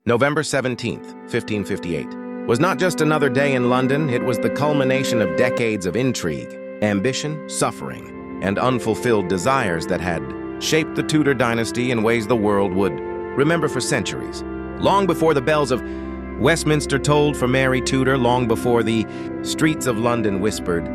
November 17th, 1558, was not just another day in London, it was the culmination of decades of intrigue, ambition, suffering, and unfulfilled desires that had shaped the Tudor dynasty in ways the world would remember for centuries. Long before the bells of Westminster tolled for Mary Tudor, long before the streets of London whispered,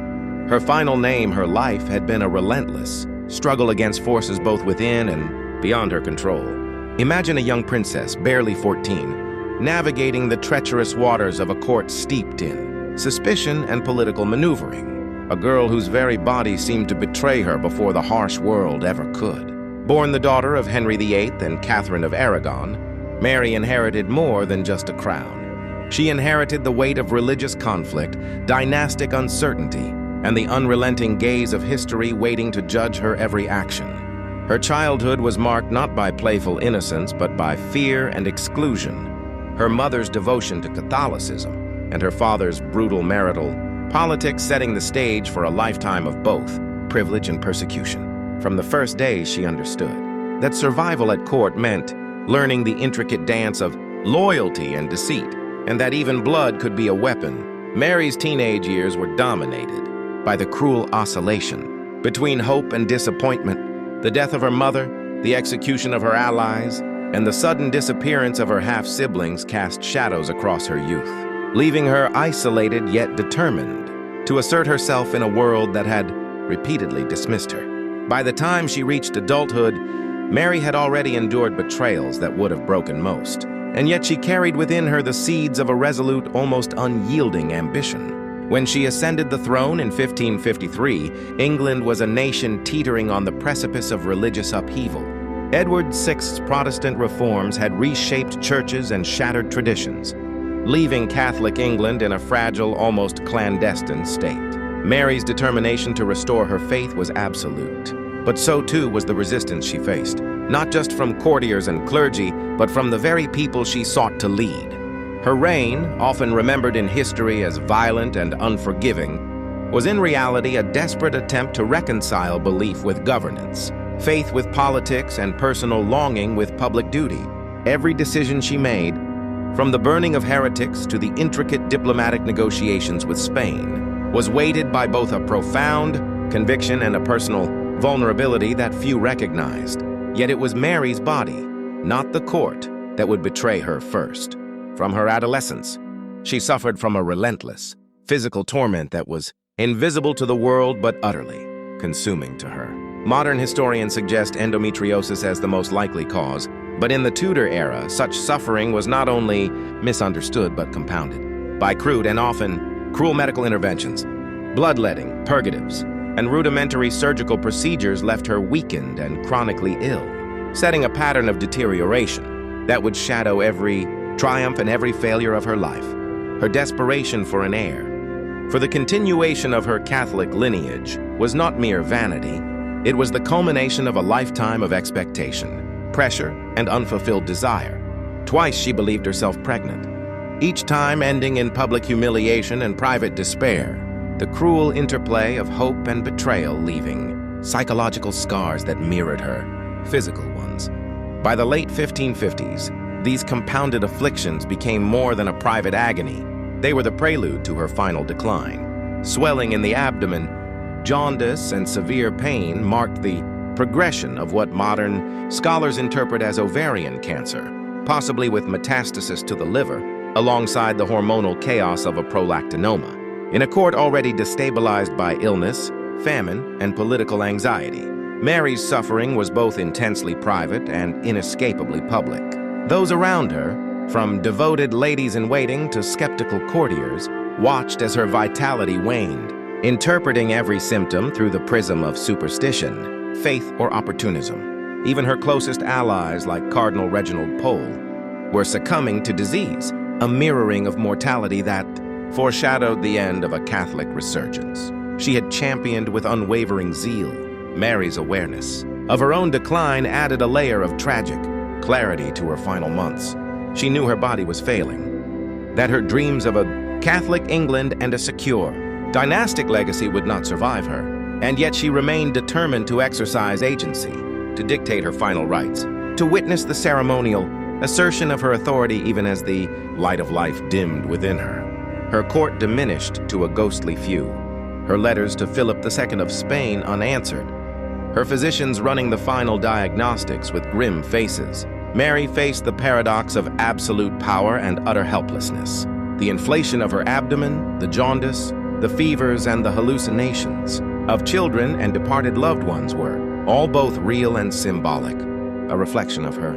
her final name, her life, had been a relentless struggle against forces both within and beyond her control. Imagine a young princess, barely 14, navigating the treacherous waters of a court steeped in suspicion and political maneuvering. A girl whose very body seemed to betray her before the harsh world ever could. Born the daughter of Henry VIII and Catherine of Aragon, Mary inherited more than just a crown. She inherited the weight of religious conflict, dynastic uncertainty, and the unrelenting gaze of history waiting to judge her every action. Her childhood was marked not by playful innocence, but by fear and exclusion. Her mother's devotion to Catholicism and her father's brutal marital politics setting the stage for a lifetime of both privilege and persecution. From the first day, she understood that survival at court meant learning the intricate dance of loyalty and deceit, and that even blood could be a weapon. Mary's teenage years were dominated by the cruel oscillation between hope and disappointment. The death of her mother, the execution of her allies, and the sudden disappearance of her half-siblings cast shadows across her youth, leaving her isolated yet determined to assert herself in a world that had repeatedly dismissed her. By the time she reached adulthood, Mary had already endured betrayals that would have broken most, and yet she carried within her the seeds of a resolute, almost unyielding ambition. When she ascended the throne in 1553, England was a nation teetering on the precipice of religious upheaval. Edward VI's Protestant reforms had reshaped churches and shattered traditions, leaving Catholic England in a fragile, almost clandestine state. Mary's determination to restore her faith was absolute, but so too was the resistance she faced, not just from courtiers and clergy, but from the very people she sought to lead. Her reign, often remembered in history as violent and unforgiving, was in reality a desperate attempt to reconcile belief with governance, faith with politics, and personal longing with public duty. Every decision she made, from the burning of heretics to the intricate diplomatic negotiations with Spain, was weighted by both a profound conviction and a personal vulnerability that few recognized. Yet it was Mary's body, not the court, that would betray her first. From her adolescence, she suffered from a relentless, physical torment that was invisible to the world but utterly consuming to her. Modern historians suggest endometriosis as the most likely cause, but in the Tudor era, such suffering was not only misunderstood but compounded by crude and often cruel medical interventions. Bloodletting, purgatives, and rudimentary surgical procedures left her weakened and chronically ill, setting a pattern of deterioration that would shadow every triumph and every failure of her life. Her desperation for an heir, for the continuation of her Catholic lineage, was not mere vanity. It was the culmination of a lifetime of expectation, pressure, and unfulfilled desire. Twice she believed herself pregnant, each time ending in public humiliation and private despair, the cruel interplay of hope and betrayal leaving psychological scars that mirrored her physical ones. By the late 1550s, these compounded afflictions became more than a private agony. They were the prelude to her final decline. Swelling in the abdomen, jaundice, and severe pain marked the progression of what modern scholars interpret as ovarian cancer, possibly with metastasis to the liver, alongside the hormonal chaos of a prolactinoma. In a court already destabilized by illness, famine, and political anxiety, Mary's suffering was both intensely private and inescapably public. Those around her, from devoted ladies-in-waiting to skeptical courtiers, watched as her vitality waned, interpreting every symptom through the prism of superstition, faith, or opportunism. Even her closest allies, like Cardinal Reginald Pole, were succumbing to disease, a mirroring of mortality that foreshadowed the end of a Catholic resurgence. She had championed with unwavering zeal. Mary's awareness of her own decline added a layer of tragic clarity to her final months. She knew her body was failing, that her dreams of a Catholic England and a secure, dynastic legacy would not survive her, and yet she remained determined to exercise agency, to dictate her final rites, to witness the ceremonial assertion of her authority even as the light of life dimmed within her. Her court diminished to a ghostly few, her letters to Philip II of Spain unanswered, her physicians running the final diagnostics with grim faces. Mary faced the paradox of absolute power and utter helplessness. The inflation of her abdomen, the jaundice, the fevers, and the hallucinations of children and departed loved ones were all both real and symbolic, a reflection of her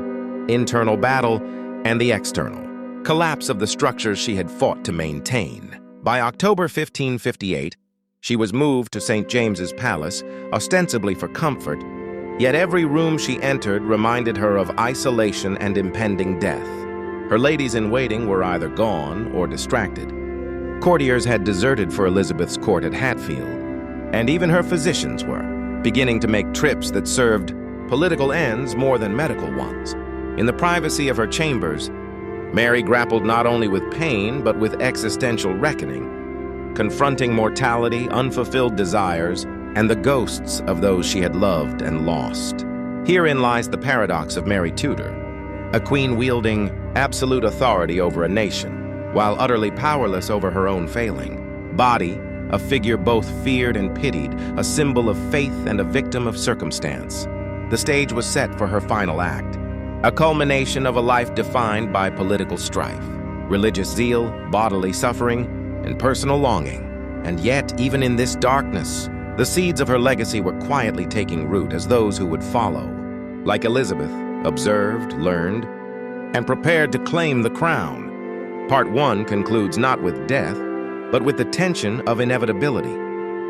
internal battle and the external collapse of the structures she had fought to maintain. By October 1558, she was moved to St. James's Palace, ostensibly for comfort, yet every room she entered reminded her of isolation and impending death. Her ladies-in-waiting were either gone or distracted. Courtiers had deserted for Elizabeth's court at Hatfield, and even her physicians were beginning to make trips that served political ends more than medical ones. In the privacy of her chambers, Mary grappled not only with pain but with existential reckoning, confronting mortality, unfulfilled desires, and the ghosts of those she had loved and lost. Herein lies the paradox of Mary Tudor, a queen wielding absolute authority over a nation, while utterly powerless over her own failing body, a figure both feared and pitied, a symbol of faith and a victim of circumstance. The stage was set for her final act, a culmination of a life defined by political strife, religious zeal, bodily suffering, and personal longing. And yet, even in this darkness, the seeds of her legacy were quietly taking root as those who would follow, like Elizabeth, observed, learned, and prepared to claim the crown. Part 1 concludes not with death, but with the tension of inevitability,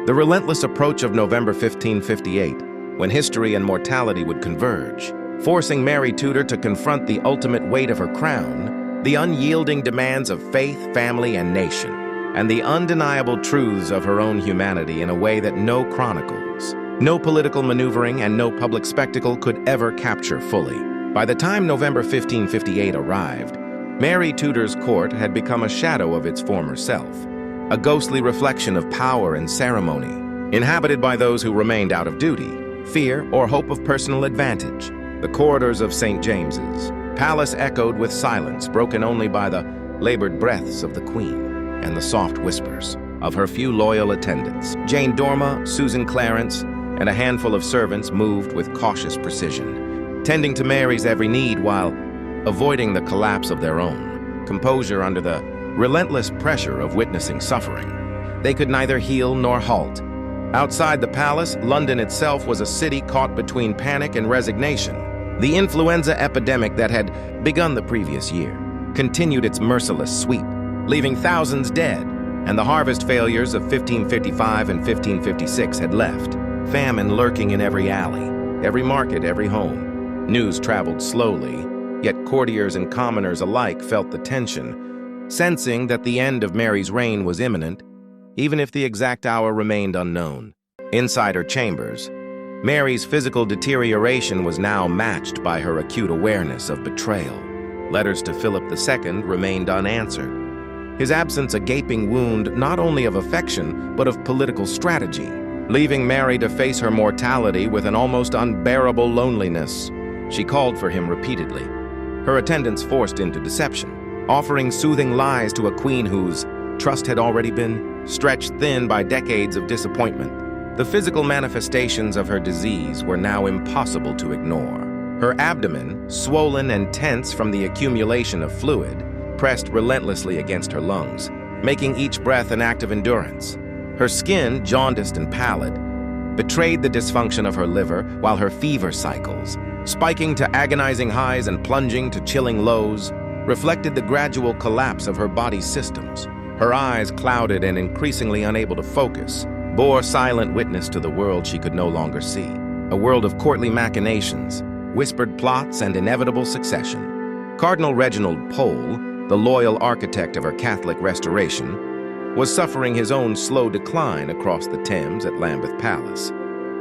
the relentless approach of November 1558, when history and mortality would converge, forcing Mary Tudor to confront the ultimate weight of her crown, the unyielding demands of faith, family, and nation, and the undeniable truths of her own humanity in a way that no chronicles, no political maneuvering, and no public spectacle could ever capture fully. By the time November 1558 arrived, Mary Tudor's court had become a shadow of its former self, a ghostly reflection of power and ceremony, inhabited by those who remained out of duty, fear, or hope of personal advantage. The corridors of St. James's Palace echoed with silence, broken only by the labored breaths of the Queen and the soft whispers of her few loyal attendants. Jane Dorma, Susan Clarence, and a handful of servants moved with cautious precision, tending to Mary's every need while avoiding the collapse of their own. Composure under the relentless pressure of witnessing suffering. They could neither heal nor halt. Outside the palace, London itself was a city caught between panic and resignation. The influenza epidemic that had begun the previous year continued its merciless sweep, leaving thousands dead, and the harvest failures of 1555 and 1556 had left, famine lurking in every alley, every market, every home. News traveled slowly, yet courtiers and commoners alike felt the tension, sensing that the end of Mary's reign was imminent, even if the exact hour remained unknown. Inside her chambers, Mary's physical deterioration was now matched by her acute awareness of betrayal. Letters to Philip II remained unanswered, his absence a gaping wound not only of affection but of political strategy, leaving Mary to face her mortality with an almost unbearable loneliness. She called for him repeatedly, her attendants forced into deception, offering soothing lies to a queen whose trust had already been stretched thin by decades of disappointment. The physical manifestations of her disease were now impossible to ignore. Her abdomen, swollen and tense from the accumulation of fluid, pressed relentlessly against her lungs, making each breath an act of endurance. Her skin, jaundiced and pallid, betrayed the dysfunction of her liver, while her fever cycles, spiking to agonizing highs and plunging to chilling lows, reflected the gradual collapse of her body's systems. Her eyes, clouded and increasingly unable to focus, bore silent witness to the world she could no longer see, a world of courtly machinations, whispered plots, and inevitable succession. Cardinal Reginald Pole, the loyal architect of her Catholic restoration, was suffering his own slow decline across the Thames at Lambeth Palace,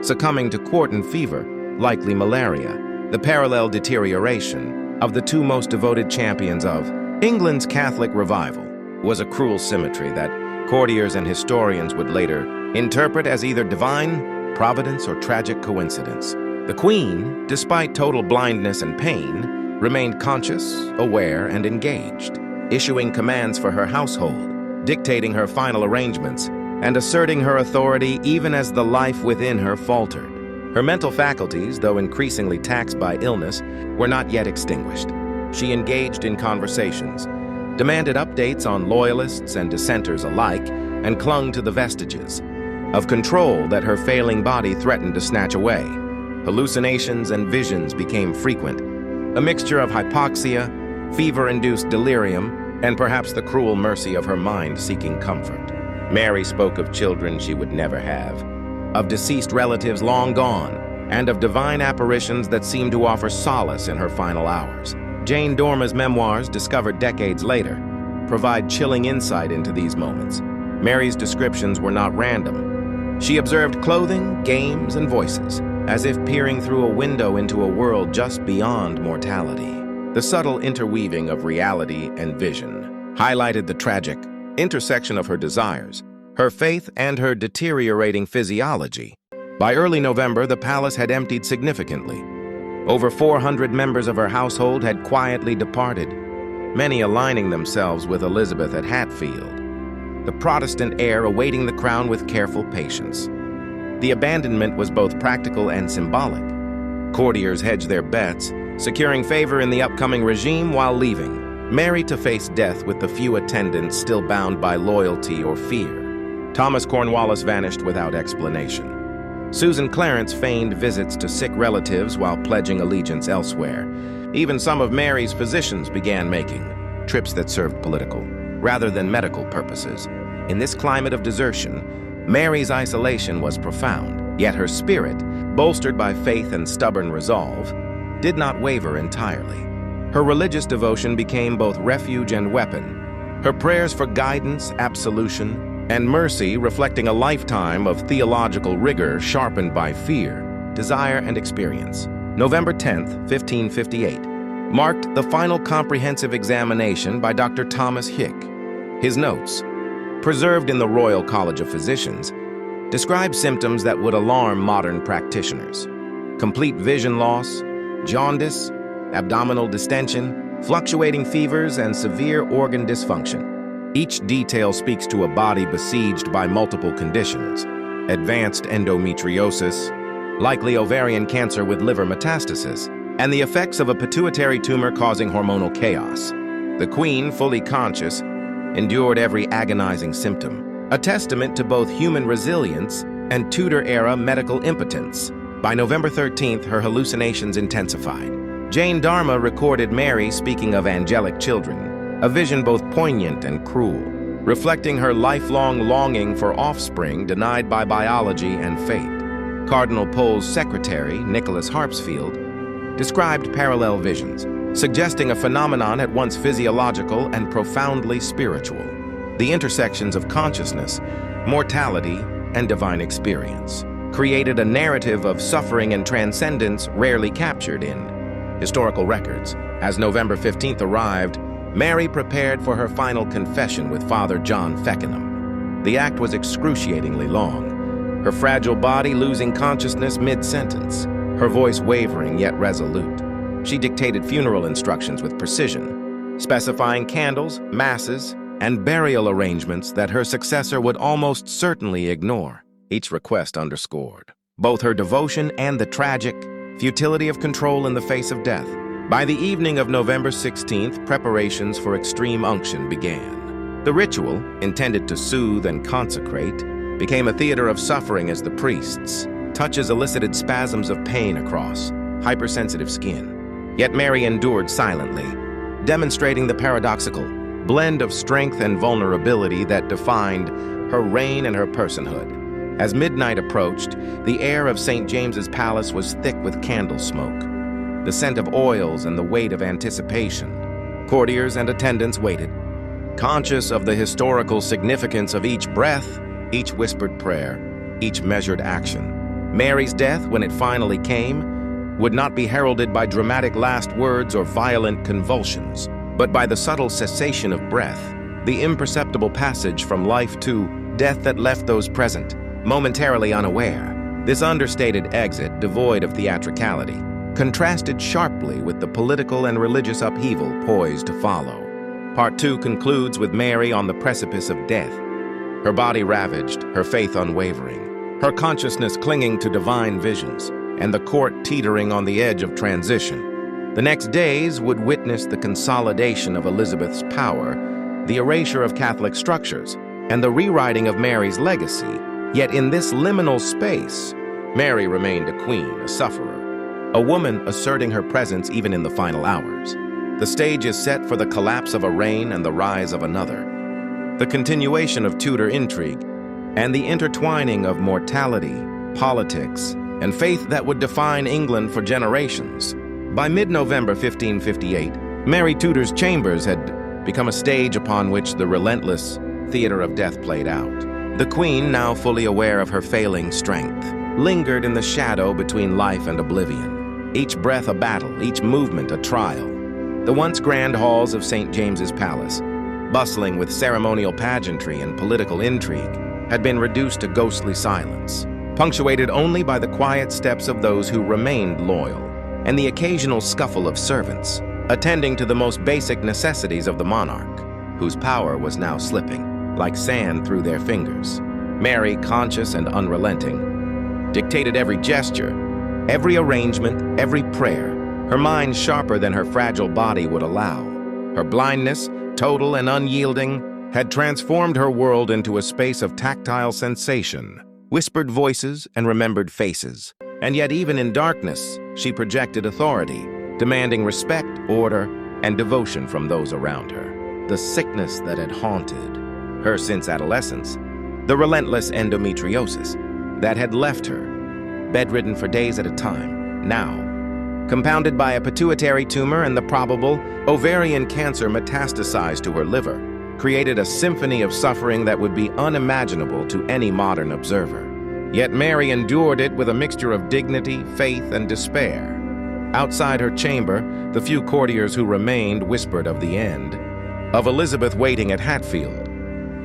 succumbing to quartan fever, likely malaria, the parallel deterioration of the two most devoted champions of England's Catholic revival was a cruel symmetry that courtiers and historians would later interpret as either divine providence or tragic coincidence. The Queen, despite total blindness and pain, remained conscious, aware, and engaged, issuing commands for her household, dictating her final arrangements, and asserting her authority even as the life within her faltered. Her mental faculties, though increasingly taxed by illness, were not yet extinguished. She engaged in conversations, demanded updates on loyalists and dissenters alike, and clung to the vestiges of control that her failing body threatened to snatch away. Hallucinations and visions became frequent, a mixture of hypoxia, fever-induced delirium, and perhaps the cruel mercy of her mind seeking comfort. Mary spoke of children she would never have, of deceased relatives long gone, and of divine apparitions that seemed to offer solace in her final hours. Jane Dorma's memoirs, discovered decades later, provide chilling insight into these moments. Mary's descriptions were not random. She observed clothing, games, and voices, as if peering through a window into a world just beyond mortality. The subtle interweaving of reality and vision highlighted the tragic intersection of her desires, her faith, and her deteriorating physiology. By early November, the palace had emptied significantly. Over 400 members of her household had quietly departed, many aligning themselves with Elizabeth at Hatfield, the Protestant heir awaiting the crown with careful patience. The abandonment was both practical and symbolic. Courtiers hedged their bets, securing favor in the upcoming regime while leaving Mary to face death with the few attendants still bound by loyalty or fear. Thomas Cornwallis vanished without explanation. Susan Clarence feigned visits to sick relatives while pledging allegiance elsewhere. Even some of Mary's physicians began making trips that served political, rather than medical purposes. In this climate of desertion, Mary's isolation was profound, yet her spirit, bolstered by faith and stubborn resolve, did not waver entirely. Her religious devotion became both refuge and weapon, her prayers for guidance, absolution, and mercy reflecting a lifetime of theological rigor sharpened by fear, desire, and experience. November 10th, 1558, marked the final comprehensive examination by Dr. Thomas Hick. His notes, preserved in the Royal College of Physicians, describe symptoms that would alarm modern practitioners: complete vision loss, jaundice, abdominal distension, fluctuating fevers, and severe organ dysfunction. Each detail speaks to a body besieged by multiple conditions: advanced endometriosis, likely ovarian cancer with liver metastasis, and the effects of a pituitary tumor causing hormonal chaos. The Queen, fully conscious, endured every agonizing symptom, a testament to both human resilience and Tudor-era medical impotence. By November 13th, her hallucinations intensified. Jane Dorma recorded Mary speaking of angelic children, a vision both poignant and cruel, reflecting her lifelong longing for offspring denied by biology and fate. Cardinal Pole's secretary, Nicholas Harpsfield, described parallel visions, suggesting a phenomenon at once physiological and profoundly spiritual: the intersections of consciousness, mortality, and divine experience created a narrative of suffering and transcendence rarely captured in historical records. As November 15th arrived, Mary prepared for her final confession with Father John Feckenham. The act was excruciatingly long, her fragile body losing consciousness mid-sentence, her voice wavering yet resolute. She dictated funeral instructions with precision, specifying candles, masses, and burial arrangements that her successor would almost certainly ignore. Each request underscored both her devotion and the tragic futility of control in the face of death. By the evening of November 16th, preparations for extreme unction began. The ritual, intended to soothe and consecrate, became a theater of suffering as the priests' touches elicited spasms of pain across hypersensitive skin. Yet Mary endured silently, demonstrating the paradoxical blend of strength and vulnerability that defined her reign and her personhood. As midnight approached, the air of St. James's Palace was thick with candle smoke, the scent of oils and the weight of anticipation. Courtiers and attendants waited, conscious of the historical significance of each breath, each whispered prayer, each measured action. Mary's death, when it finally came, would not be heralded by dramatic last words or violent convulsions, but by the subtle cessation of breath, the imperceptible passage from life to death that left those present momentarily unaware. This understated exit, devoid of theatricality, contrasted sharply with the political and religious upheaval poised to follow. Part 2 concludes with Mary on the precipice of death, her body ravaged, her faith unwavering, her consciousness clinging to divine visions, and the court teetering on the edge of transition. The next days would witness the consolidation of Elizabeth's power, the erasure of Catholic structures, and the rewriting of Mary's legacy. Yet in this liminal space, Mary remained a queen, a sufferer, a woman asserting her presence even in the final hours. The stage is set for the collapse of a reign and the rise of another, the continuation of Tudor intrigue, and the intertwining of mortality, politics, and faith that would define England for generations. By mid-November 1558, Mary Tudor's chambers had become a stage upon which the relentless theater of death played out. The Queen, now fully aware of her failing strength, lingered in the shadow between life and oblivion, each breath a battle, each movement a trial. The once grand halls of St. James's Palace, bustling with ceremonial pageantry and political intrigue, had been reduced to ghostly silence, punctuated only by the quiet steps of those who remained loyal, and the occasional scuffle of servants, attending to the most basic necessities of the monarch, whose power was now slipping like sand through their fingers. Mary, conscious and unrelenting, dictated every gesture, every arrangement, every prayer, her mind sharper than her fragile body would allow. Her blindness, total and unyielding, had transformed her world into a space of tactile sensation, whispered voices and remembered faces. And yet even in darkness, she projected authority, demanding respect, order, and devotion from those around her. The sickness that had haunted her since adolescence, the relentless endometriosis that had left her, bedridden for days at a time, now, compounded by a pituitary tumor and the probable ovarian cancer metastasized to her liver, created a symphony of suffering that would be unimaginable to any modern observer. Yet Mary endured it with a mixture of dignity, faith, and despair. Outside her chamber, the few courtiers who remained whispered of the end, of Elizabeth waiting at Hatfield,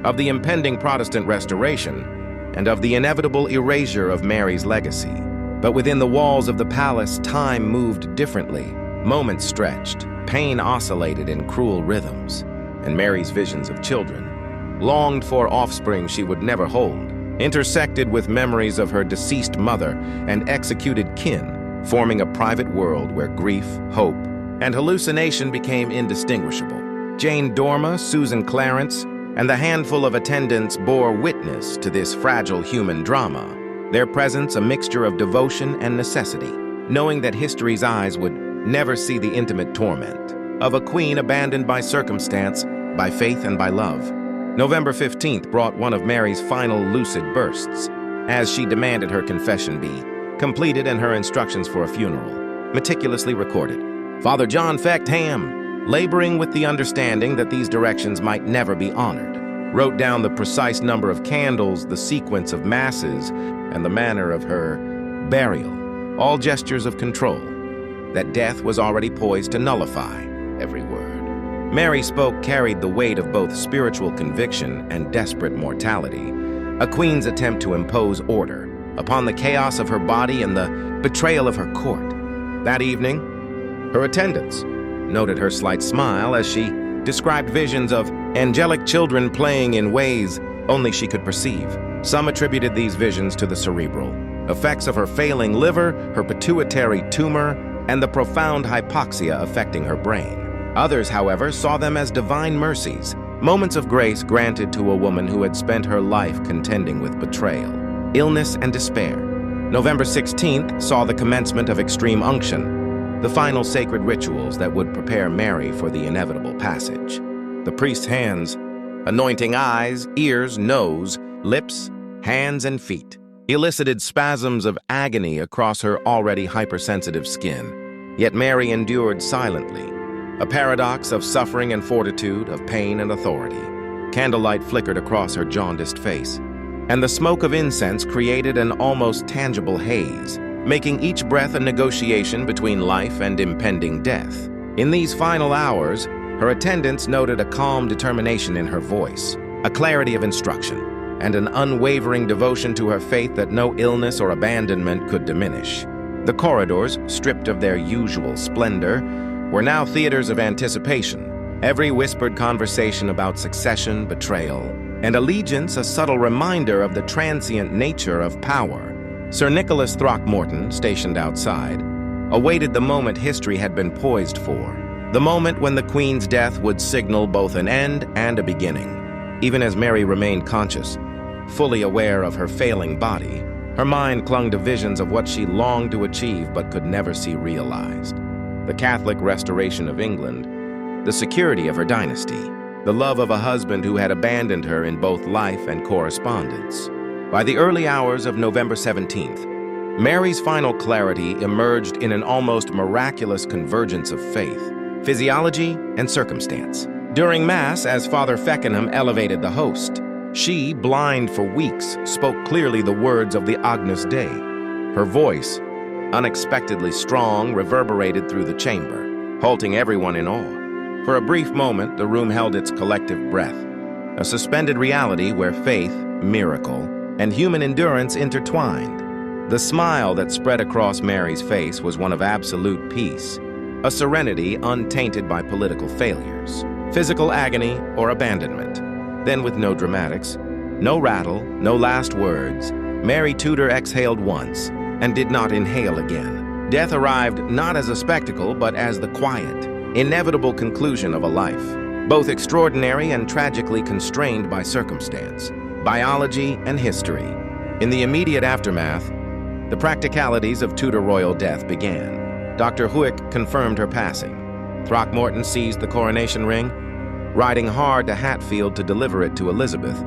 of the impending Protestant restoration, and of the inevitable erasure of Mary's legacy. But within the walls of the palace, time moved differently. Moments stretched, pain oscillated in cruel rhythms, and Mary's visions of children, longed for offspring she would never hold, intersected with memories of her deceased mother and executed kin, forming a private world where grief, hope, and hallucination became indistinguishable. Jane Dormer, Susan Clarence, and the handful of attendants bore witness to this fragile human drama, their presence a mixture of devotion and necessity, knowing that history's eyes would never see the intimate torment of a queen abandoned by circumstance, by faith, and by love. November 15th brought one of Mary's final lucid bursts, as she demanded her confession be completed and her instructions for a funeral meticulously recorded. Father John Fecht Ham, laboring with the understanding that these directions might never be honored, wrote down the precise number of candles, the sequence of masses, and the manner of her burial, all gestures of control, that death was already poised to nullify every word. Mary spoke carried the weight of both spiritual conviction and desperate mortality, a queen's attempt to impose order upon the chaos of her body and the betrayal of her court. That evening, her attendants noted her slight smile as she described visions of angelic children playing in ways only she could perceive. Some attributed these visions to the cerebral effects of her failing liver, her pituitary tumor, and the profound hypoxia affecting her brain. Others, however, saw them as divine mercies, moments of grace granted to a woman who had spent her life contending with betrayal, illness, and despair. November 16th saw the commencement of extreme unction, the final sacred rituals that would prepare Mary for the inevitable passage. The priest's hands, anointing eyes, ears, nose, lips, hands, and feet, elicited spasms of agony across her already hypersensitive skin. Yet Mary endured silently, a paradox of suffering and fortitude, of pain and authority. Candlelight flickered across her jaundiced face, and the smoke of incense created an almost tangible haze, making each breath a negotiation between life and impending death. In these final hours, her attendants noted a calm determination in her voice, a clarity of instruction, and an unwavering devotion to her faith that no illness or abandonment could diminish. The corridors, stripped of their usual splendor, were now theaters of anticipation, every whispered conversation about succession, betrayal, and allegiance a subtle reminder of the transient nature of power. Sir Nicholas Throckmorton, stationed outside, awaited the moment history had been poised for, the moment when the Queen's death would signal both an end and a beginning. Even as Mary remained conscious, fully aware of her failing body, her mind clung to visions of what she longed to achieve but could never see realized. The Catholic restoration of England, the security of her dynasty, the love of a husband who had abandoned her in both life and correspondence. By the early hours of November 17th, Mary's final clarity emerged in an almost miraculous convergence of faith, physiology, and circumstance. During Mass, as Father Feckenham elevated the host, she, blind for weeks, spoke clearly the words of the Agnus Dei. Her voice, unexpectedly strong, reverberated through the chamber, halting everyone in awe. For a brief moment, the room held its collective breath, a suspended reality where faith, miracle, and human endurance intertwined. The smile that spread across Mary's face was one of absolute peace, a serenity untainted by political failures, physical agony, or abandonment. Then, with no dramatics, no rattle, no last words, Mary Tudor exhaled once and did not inhale again. Death arrived not as a spectacle, but as the quiet, inevitable conclusion of a life, both extraordinary and tragically constrained by circumstance, biology, and history. In the immediate aftermath, the practicalities of Tudor royal death began. Dr. Huyck confirmed her passing. Throckmorton seized the coronation ring, riding hard to Hatfield to deliver it to Elizabeth,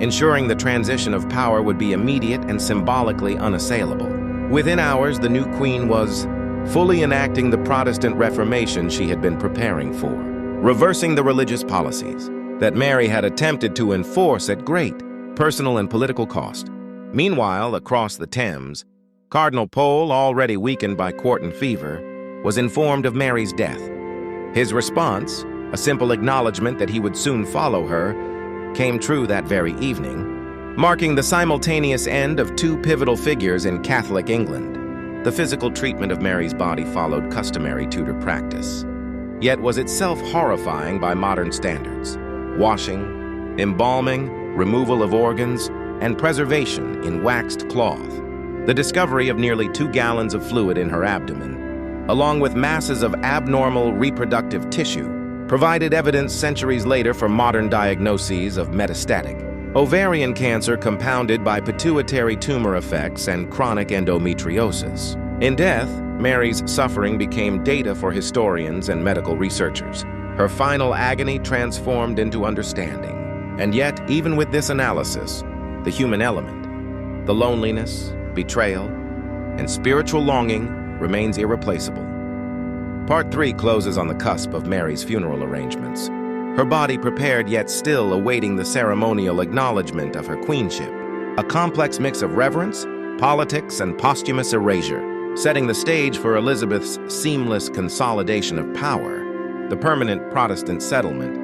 ensuring the transition of power would be immediate and symbolically unassailable. Within hours, the new queen was fully enacting the Protestant Reformation she had been preparing for, reversing the religious policies that Mary had attempted to enforce at great personal and political cost. Meanwhile, across the Thames, Cardinal Pole, already weakened by court and fever, was informed of Mary's death. His response, a simple acknowledgement that he would soon follow her, came true that very evening, marking the simultaneous end of two pivotal figures in Catholic England. The physical treatment of Mary's body followed customary Tudor practice, yet was itself horrifying by modern standards. Washing, embalming, removal of organs, and preservation in waxed cloth. The discovery of nearly 2 gallons of fluid in her abdomen, along with masses of abnormal reproductive tissue, provided evidence centuries later for modern diagnoses of metastatic ovarian cancer compounded by pituitary tumor effects and chronic endometriosis. In death, Mary's suffering became data for historians and medical researchers. Her final agony transformed into understanding. And yet, even with this analysis, the human element, the loneliness, betrayal, and spiritual longing remains irreplaceable. Part 3 closes on the cusp of Mary's funeral arrangements, her body prepared yet still awaiting the ceremonial acknowledgement of her queenship, a complex mix of reverence, politics, and posthumous erasure, setting the stage for Elizabeth's seamless consolidation of power, the permanent Protestant settlement,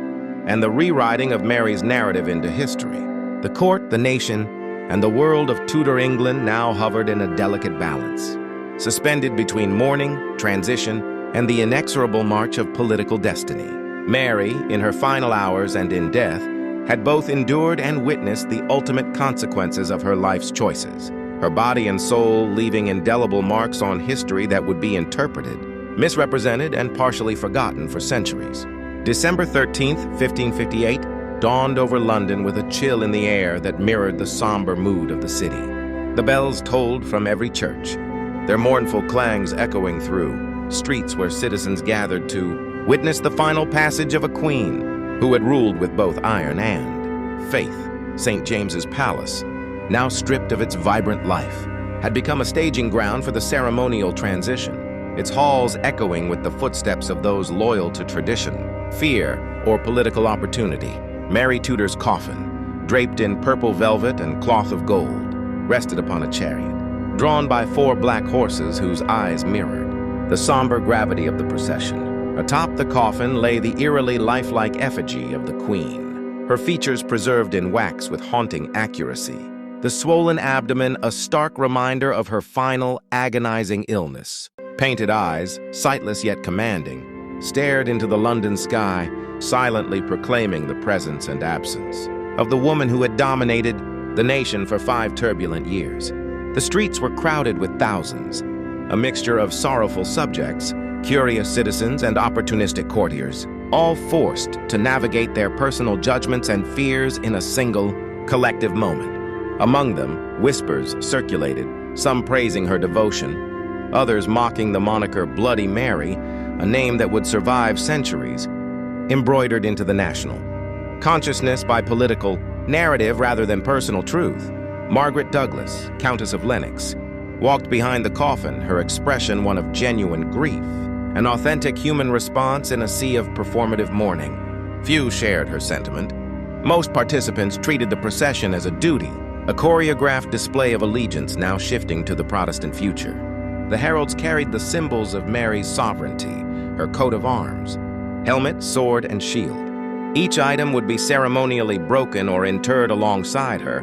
and the rewriting of Mary's narrative into history. The court, the nation, and the world of Tudor England now hovered in a delicate balance, suspended between mourning, transition, and the inexorable march of political destiny. Mary, in her final hours and in death, had both endured and witnessed the ultimate consequences of her life's choices, her body and soul leaving indelible marks on history that would be interpreted, misrepresented, and partially forgotten for centuries. December 13th, 1558, dawned over London with a chill in the air that mirrored the somber mood of the city. The bells tolled from every church, their mournful clangs echoing through streets where citizens gathered to witness the final passage of a queen who had ruled with both iron and faith. St. James's Palace, now stripped of its vibrant life, had become a staging ground for the ceremonial transition, its halls echoing with the footsteps of those loyal to tradition, fear, or political opportunity. Mary Tudor's coffin, draped in purple velvet and cloth of gold, rested upon a chariot, drawn by 4 black horses whose eyes mirrored the somber gravity of the procession. Atop the coffin lay the eerily lifelike effigy of the Queen, her features preserved in wax with haunting accuracy. the swollen abdomen a stark reminder of her final agonizing illness. Painted eyes, sightless yet commanding, stared into the London sky, silently proclaiming the presence and absence of the woman who had dominated the nation for 5 turbulent years. The streets were crowded with thousands, a mixture of sorrowful subjects, curious citizens, and opportunistic courtiers, all forced to navigate their personal judgments and fears in a single, collective moment. Among them, whispers circulated, some praising her devotion, others mocking the moniker Bloody Mary, a name that would survive centuries, embroidered into the national consciousness by political narrative rather than personal truth. Margaret Douglas, Countess of Lennox, walked behind the coffin, her expression one of genuine grief, an authentic human response in a sea of performative mourning. Few shared her sentiment. Most participants treated the procession as a duty, a choreographed display of allegiance now shifting to the Protestant future. The heralds carried the symbols of Mary's sovereignty, her coat of arms, helmet, sword, and shield. Each item would be ceremonially broken or interred alongside her,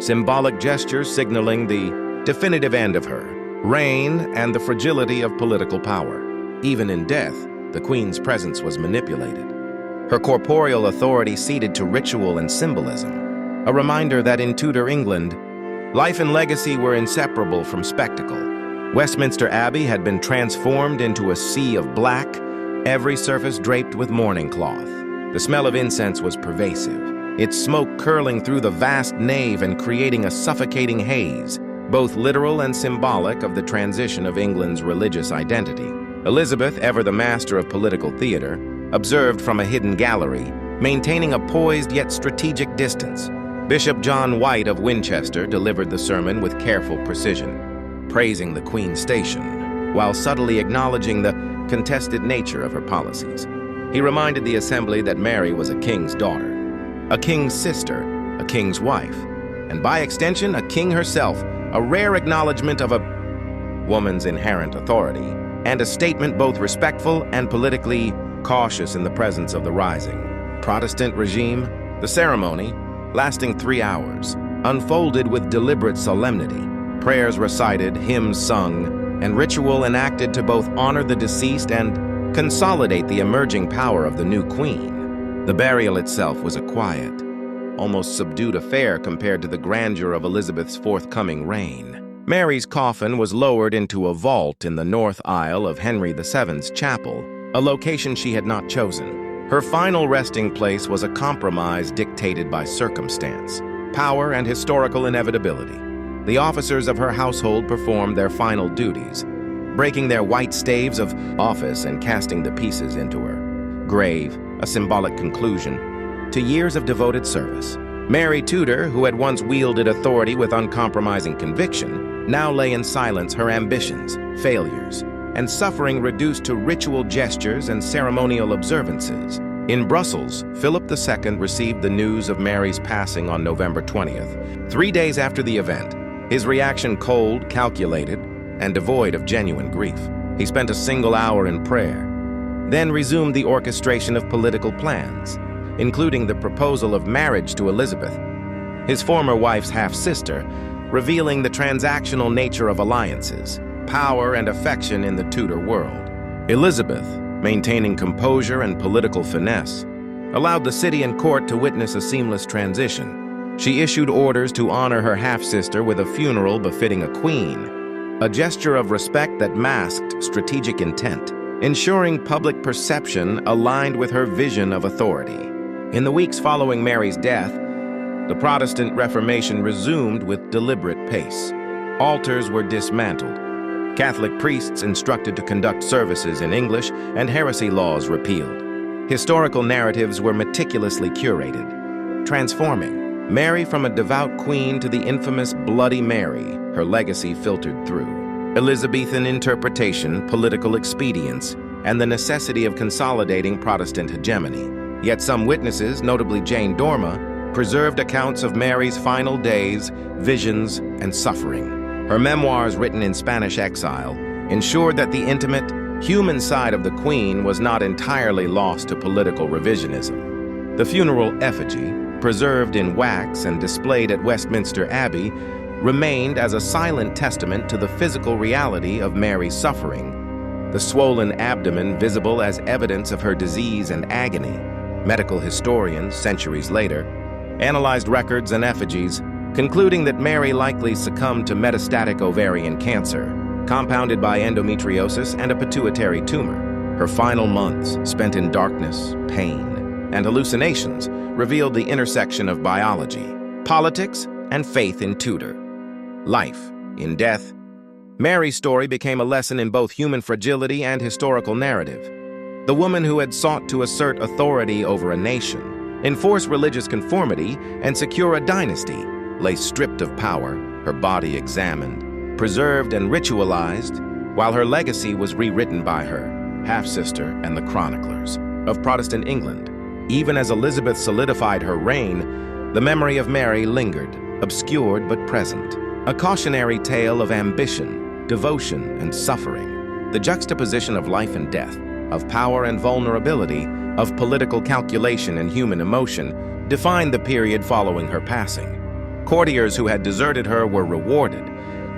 symbolic gestures signaling the definitive end of her reign and the fragility of political power. Even in death, the Queen's presence was manipulated, her corporeal authority ceded to ritual and symbolism, a reminder that in Tudor England, life and legacy were inseparable from spectacle. Westminster Abbey had been transformed into a sea of black, every surface draped with mourning cloth. The smell of incense was pervasive, its smoke curling through the vast nave and creating a suffocating haze, both literal and symbolic of the transition of England's religious identity. Elizabeth, ever the master of political theater, observed from a hidden gallery, maintaining a poised yet strategic distance. Bishop John White of Winchester delivered the sermon with careful precision, praising the Queen's station, while subtly acknowledging the contested nature of her policies. He reminded the assembly that Mary was a king's daughter, a king's sister, a king's wife, and by extension, a king herself, a rare acknowledgement of a woman's inherent authority, and a statement both respectful and politically cautious in the presence of the rising Protestant regime. The ceremony, lasting 3 hours, unfolded with deliberate solemnity, prayers recited, hymns sung, and ritual enacted to both honor the deceased and consolidate the emerging power of the new queen. The burial itself was a quiet, almost subdued affair compared to the grandeur of Elizabeth's forthcoming reign. Mary's coffin was lowered into a vault in the north aisle of Henry VII's chapel, a location she had not chosen. Her final resting place was a compromise dictated by circumstance, power, and historical inevitability. The officers of her household performed their final duties, breaking their white staves of office and casting the pieces into her grave, a symbolic conclusion to years of devoted service. Mary Tudor, who had once wielded authority with uncompromising conviction, now lay in silence, her ambitions, failures, and suffering reduced to ritual gestures and ceremonial observances. In Brussels, Philip II received the news of Mary's passing on November 20th. 3 days after the event, his reaction cold, calculated, and devoid of genuine grief. He spent a single hour in prayer, then resumed the orchestration of political plans, including the proposal of marriage to Elizabeth, his former wife's half-sister, revealing the transactional nature of alliances, power, and affection in the Tudor world. Elizabeth, maintaining composure and political finesse, allowed the city and court to witness a seamless transition. She issued orders to honor her half-sister with a funeral befitting a queen, a gesture of respect that masked strategic intent, ensuring public perception aligned with her vision of authority. In the weeks following Mary's death, the Protestant Reformation resumed with deliberate pace. Altars were dismantled, Catholic priests instructed to conduct services in English, and heresy laws repealed. Historical narratives were meticulously curated, transforming Mary from a devout queen to the infamous Bloody Mary. Her legacy filtered through Elizabethan interpretation, political expedience, and the necessity of consolidating Protestant hegemony. Yet some witnesses, notably Jane Dorma, preserved accounts of Mary's final days, visions, and suffering. Her memoirs, written in Spanish exile, ensured that the intimate, human side of the Queen was not entirely lost to political revisionism. The funeral effigy, preserved in wax and displayed at Westminster Abbey, remained as a silent testament to the physical reality of Mary's suffering, the swollen abdomen visible as evidence of her disease and agony. Medical historians, centuries later, analyzed records and effigies, concluding that Mary likely succumbed to metastatic ovarian cancer, compounded by endometriosis and a pituitary tumor. Her final months, spent in darkness, pain, and hallucinations, revealed the intersection of biology, politics, and faith in Tudor. Life in death. Mary's story became a lesson in both human fragility and historical narrative. The woman who had sought to assert authority over a nation, enforce religious conformity, and secure a dynasty, lay stripped of power, her body examined, preserved and ritualized, while her legacy was rewritten by her half-sister and the chroniclers of Protestant England. Even as Elizabeth solidified her reign, the memory of Mary lingered, obscured but present, a cautionary tale of ambition, devotion, and suffering, the juxtaposition of life and death, of power and vulnerability, of political calculation and human emotion, defined the period following her passing. Courtiers who had deserted her were rewarded.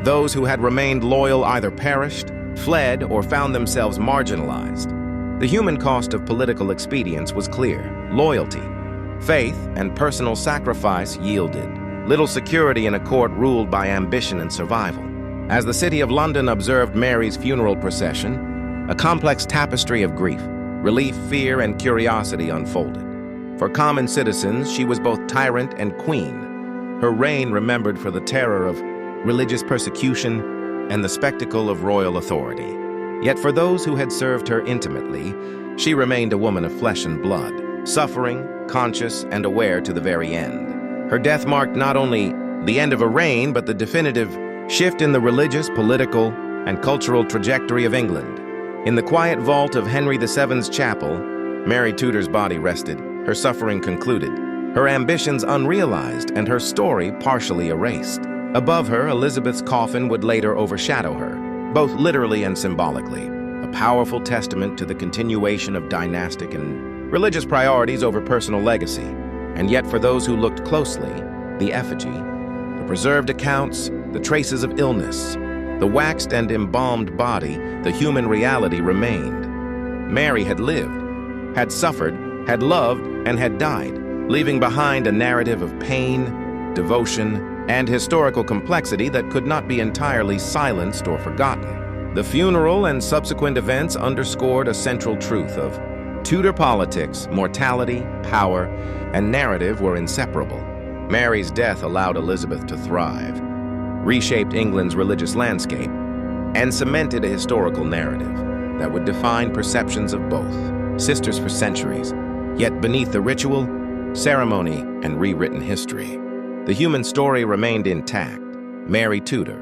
Those who had remained loyal either perished, fled, or found themselves marginalized. The human cost of political expedience was clear. Loyalty, faith, and personal sacrifice yielded. Little security in a court ruled by ambition and survival. As the city of London observed Mary's funeral procession, a complex tapestry of grief, relief, fear, and curiosity unfolded. For common citizens, she was both tyrant and queen, her reign remembered for the terror of religious persecution and the spectacle of royal authority. Yet for those who had served her intimately, she remained a woman of flesh and blood, suffering, conscious, and aware to the very end. Her death marked not only the end of a reign, but the definitive shift in the religious, political, and cultural trajectory of England. In the quiet vault of Henry VII's chapel, Mary Tudor's body rested, her suffering concluded, her ambitions unrealized, and her story partially erased. Above her, Elizabeth's coffin would later overshadow her, both literally and symbolically, a powerful testament to the continuation of dynastic and religious priorities over personal legacy. And yet for those who looked closely, the effigy, the preserved accounts, the traces of illness, the waxed and embalmed body, the human reality remained. Mary had lived, had suffered, had loved, and had died, leaving behind a narrative of pain, devotion, and historical complexity that could not be entirely silenced or forgotten. The funeral and subsequent events underscored a central truth of Tudor politics, mortality, power, and narrative were inseparable. Mary's death allowed Elizabeth to thrive, reshaped England's religious landscape, and cemented a historical narrative that would define perceptions of both, sisters for centuries, yet beneath the ritual, ceremony, and rewritten history, the human story remained intact. Mary Tudor,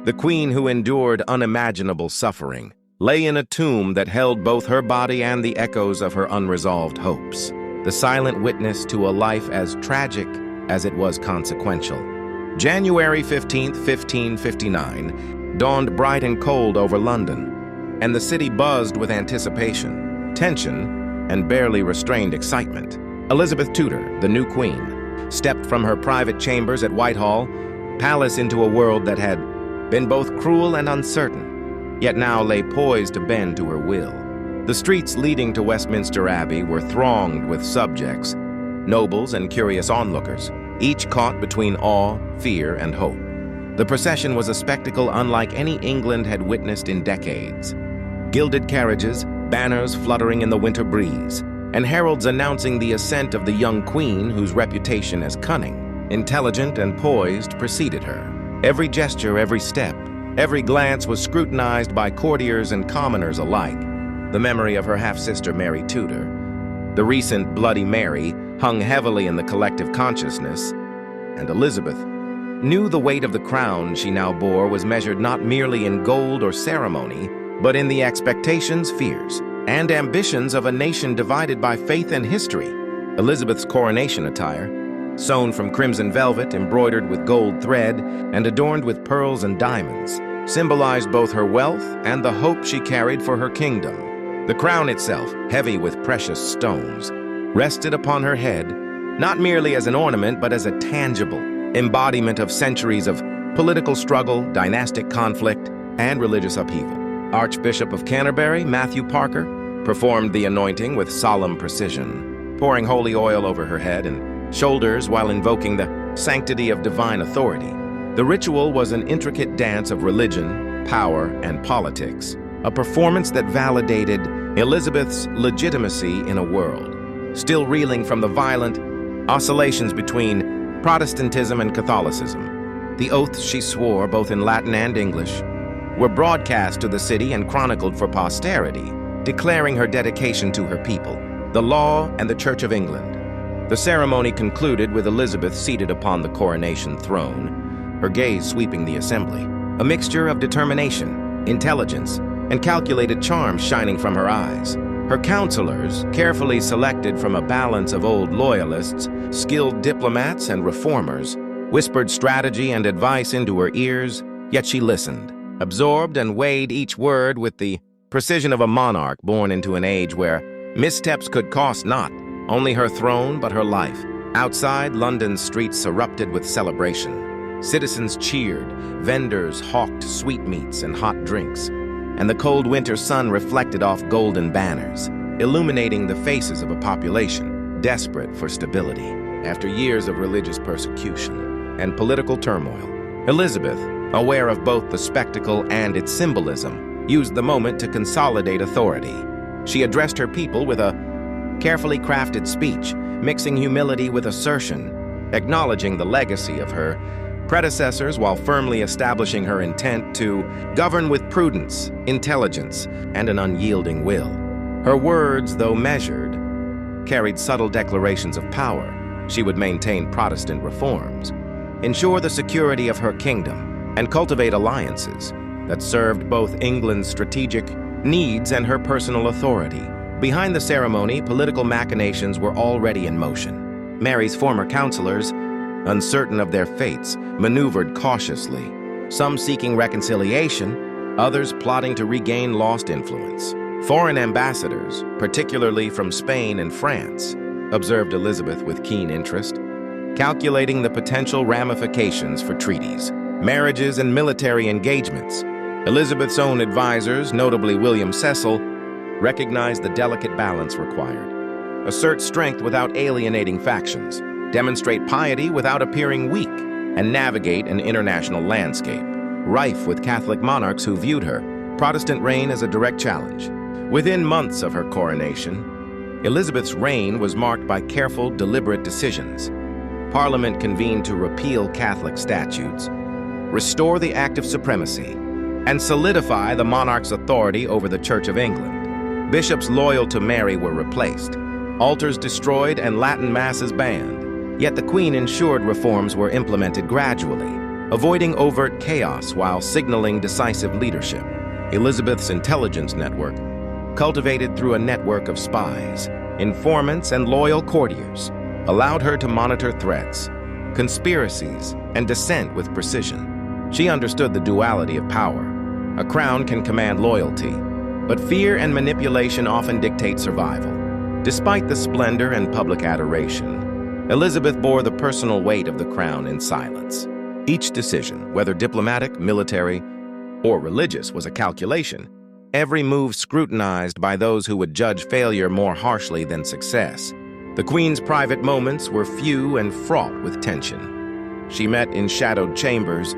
the queen who endured unimaginable suffering, lay in a tomb that held both her body and the echoes of her unresolved hopes, the silent witness to a life as tragic as it was consequential. January 15, 1559, dawned bright and cold over London, and the city buzzed with anticipation, tension, and barely restrained excitement. Elizabeth Tudor, the new queen, stepped from her private chambers at Whitehall Palace into a world that had been both cruel and uncertain, yet now lay poised to bend to her will. The streets leading to Westminster Abbey were thronged with subjects, nobles, and curious onlookers, each caught between awe, fear, and hope. The procession was a spectacle unlike any England had witnessed in decades. Gilded carriages, banners fluttering in the winter breeze, and heralds announcing the ascent of the young queen whose reputation as cunning, intelligent, and poised preceded her. Every gesture, every step, every glance was scrutinized by courtiers and commoners alike. The memory of her half-sister Mary Tudor, the recent Bloody Mary, hung heavily in the collective consciousness, and Elizabeth knew the weight of the crown she now bore was measured not merely in gold or ceremony, but in the expectations, fears, and ambitions of a nation divided by faith and history. Elizabeth's coronation attire, sewn from crimson velvet, embroidered with gold thread, and adorned with pearls and diamonds, symbolized both her wealth and the hope she carried for her kingdom. The crown itself, heavy with precious stones, rested upon her head, not merely as an ornament, but as a tangible embodiment of centuries of political struggle, dynastic conflict, and religious upheaval. Archbishop of Canterbury, Matthew Parker, performed the anointing with solemn precision, pouring holy oil over her head and shoulders while invoking the sanctity of divine authority. The ritual was an intricate dance of religion, power, and politics, a performance that validated Elizabeth's legitimacy in a world still reeling from the violent oscillations between Protestantism and Catholicism. The oaths she swore, both in Latin and English, were broadcast to the city and chronicled for posterity, declaring her dedication to her people, the law, and the Church of England. The ceremony concluded with Elizabeth seated upon the coronation throne, her gaze sweeping the assembly, a mixture of determination, intelligence, and calculated charm shining from her eyes. Her counselors, carefully selected from a balance of old loyalists, skilled diplomats, and reformers, whispered strategy and advice into her ears, yet she listened, absorbed and weighed each word with the precision of a monarch born into an age where missteps could cost not only her throne but her life. Outside, London's streets erupted with celebration. Citizens cheered, vendors hawked sweetmeats and hot drinks, and the cold winter sun reflected off golden banners, illuminating the faces of a population desperate for stability. After years of religious persecution and political turmoil, Elizabeth, aware of both the spectacle and its symbolism, used the moment to consolidate authority. She addressed her people with a carefully crafted speech, mixing humility with assertion, acknowledging the legacy of her predecessors while firmly establishing her intent to govern with prudence, intelligence, and an unyielding will. Her words, though measured, carried subtle declarations of power. She would maintain Protestant reforms, ensure the security of her kingdom, and cultivate alliances that served both England's strategic needs and her personal authority. Behind the ceremony, political machinations were already in motion. Mary's former counselors, uncertain of their fates, maneuvered cautiously, some seeking reconciliation, others plotting to regain lost influence. Foreign ambassadors, particularly from Spain and France, observed Elizabeth with keen interest, calculating the potential ramifications for treaties, marriages, and military engagements. Elizabeth's own advisors, notably William Cecil, recognized the delicate balance required. Assert strength without alienating factions, demonstrate piety without appearing weak, and navigate an international landscape, rife with Catholic monarchs who viewed her Protestant reign as a direct challenge. Within months of her coronation, Elizabeth's reign was marked by careful, deliberate decisions. Parliament convened to repeal Catholic statutes, restore the Act of Supremacy, and solidify the monarch's authority over the Church of England. Bishops loyal to Mary were replaced, altars destroyed, and Latin masses banned. Yet the Queen ensured reforms were implemented gradually, avoiding overt chaos while signaling decisive leadership. Elizabeth's intelligence network, cultivated through a network of spies, informants, and loyal courtiers, allowed her to monitor threats, conspiracies, and dissent with precision. She understood the duality of power. A crown can command loyalty, but fear and manipulation often dictate survival. Despite the splendor and public adoration, Elizabeth bore the personal weight of the crown in silence. Each decision, whether diplomatic, military, or religious, was a calculation, every move scrutinized by those who would judge failure more harshly than success. The Queen's private moments were few and fraught with tension. She met in shadowed chambers,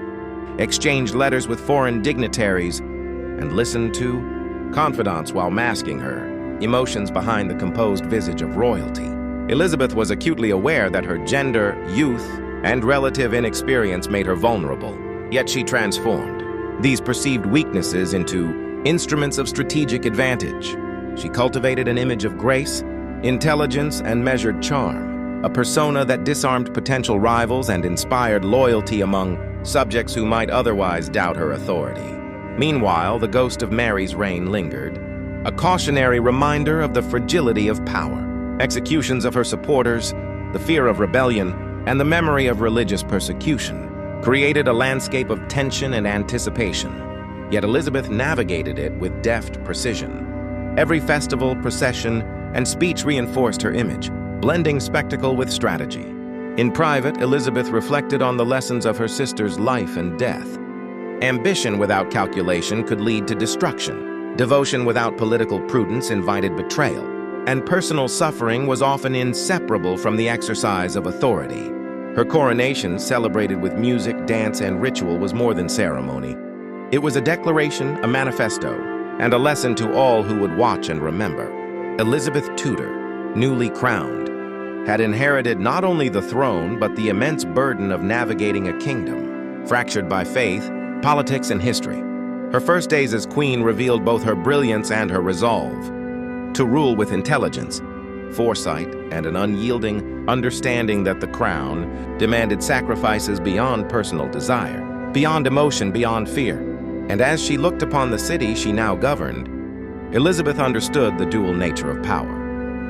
exchanged letters with foreign dignitaries, and listened to confidants while masking her emotions behind the composed visage of royalty. Elizabeth was acutely aware that her gender, youth, and relative inexperience made her vulnerable, yet she transformed these perceived weaknesses into instruments of strategic advantage. She cultivated an image of grace, intelligence, and measured charm, a persona that disarmed potential rivals and inspired loyalty among subjects who might otherwise doubt her authority. Meanwhile, the ghost of Mary's reign lingered, a cautionary reminder of the fragility of power. Executions of her supporters, the fear of rebellion, and the memory of religious persecution created a landscape of tension and anticipation. Yet Elizabeth navigated it with deft precision. Every festival, procession, and speech reinforced her image, blending spectacle with strategy. In private, Elizabeth reflected on the lessons of her sister's life and death. Ambition without calculation could lead to destruction. Devotion without political prudence invited betrayal. And personal suffering was often inseparable from the exercise of authority. Her coronation, celebrated with music, dance, and ritual, was more than ceremony. It was a declaration, a manifesto, and a lesson to all who would watch and remember. Elizabeth Tudor, newly crowned, had inherited not only the throne but the immense burden of navigating a kingdom, fractured by faith, politics, and history. Her first days as queen revealed both her brilliance and her resolve to rule with intelligence, foresight, and an unyielding understanding that the crown demanded sacrifices beyond personal desire, beyond emotion, beyond fear. And as she looked upon the city she now governed, Elizabeth understood the dual nature of power.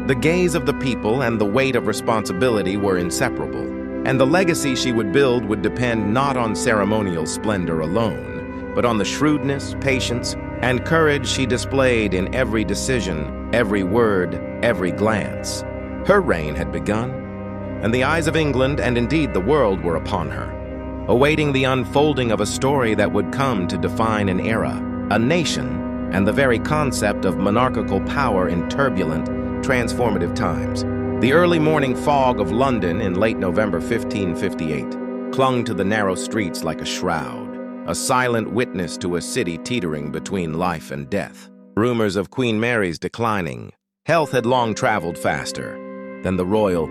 The gaze of the people and the weight of responsibility were inseparable, and the legacy she would build would depend not on ceremonial splendor alone, but on the shrewdness, patience, and courage she displayed in every decision, every word, every glance. Her reign had begun, and the eyes of England and indeed the world were upon her, awaiting the unfolding of a story that would come to define an era, a nation, and the very concept of monarchical power in turbulent, transformative times. The early morning fog of London in late November 1558 clung to the narrow streets like a shroud, a silent witness to a city teetering between life and death. Rumors of Queen Mary's declining health had long traveled faster than the royal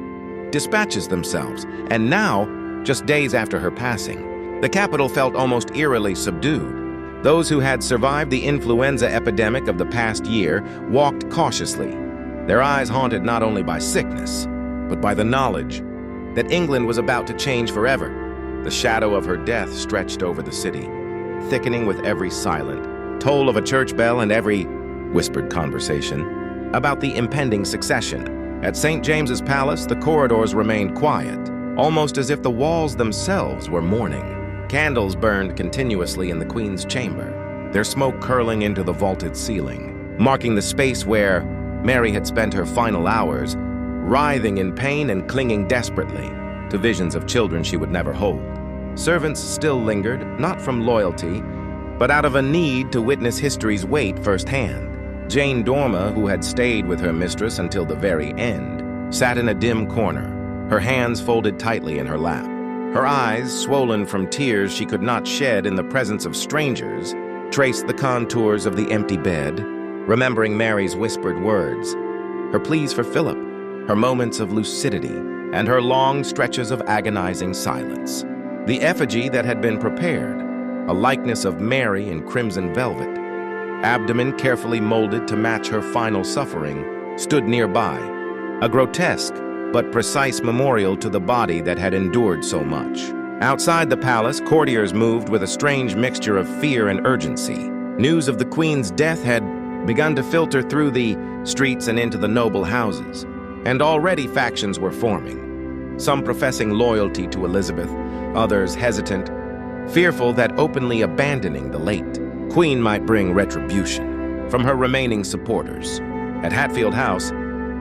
dispatches themselves, and now, just days after her passing, the capital felt almost eerily subdued. Those who had survived the influenza epidemic of the past year walked cautiously, their eyes haunted not only by sickness, but by the knowledge that England was about to change forever. The shadow of her death stretched over the city, thickening with every silent toll of a church bell and every whispered conversation about the impending succession. At St. James's Palace, the corridors remained quiet, almost as if the walls themselves were mourning. Candles burned continuously in the Queen's chamber, their smoke curling into the vaulted ceiling, marking the space where Mary had spent her final hours, writhing in pain and clinging desperately to visions of children she would never hold. Servants still lingered, not from loyalty, but out of a need to witness history's weight firsthand. Jane Dormer, who had stayed with her mistress until the very end, sat in a dim corner, her hands folded tightly in her lap. Her eyes, swollen from tears she could not shed in the presence of strangers, traced the contours of the empty bed, remembering Mary's whispered words, her pleas for Philip, her moments of lucidity, and her long stretches of agonizing silence. The effigy that had been prepared, a likeness of Mary in crimson velvet, abdomen carefully molded to match her final suffering, stood nearby, a grotesque but precise memorial to the body that had endured so much. Outside the palace, courtiers moved with a strange mixture of fear and urgency. News of the Queen's death had begun to filter through the streets and into the noble houses, and already factions were forming, some professing loyalty to Elizabeth, others hesitant, fearful that openly abandoning the late Queen might bring retribution from her remaining supporters. At Hatfield House,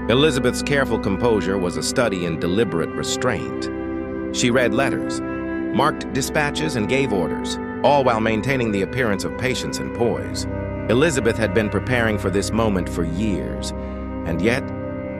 Elizabeth's careful composure was a study in deliberate restraint. She read letters, marked dispatches, and gave orders, all while maintaining the appearance of patience and poise. Elizabeth had been preparing for this moment for years, and yet,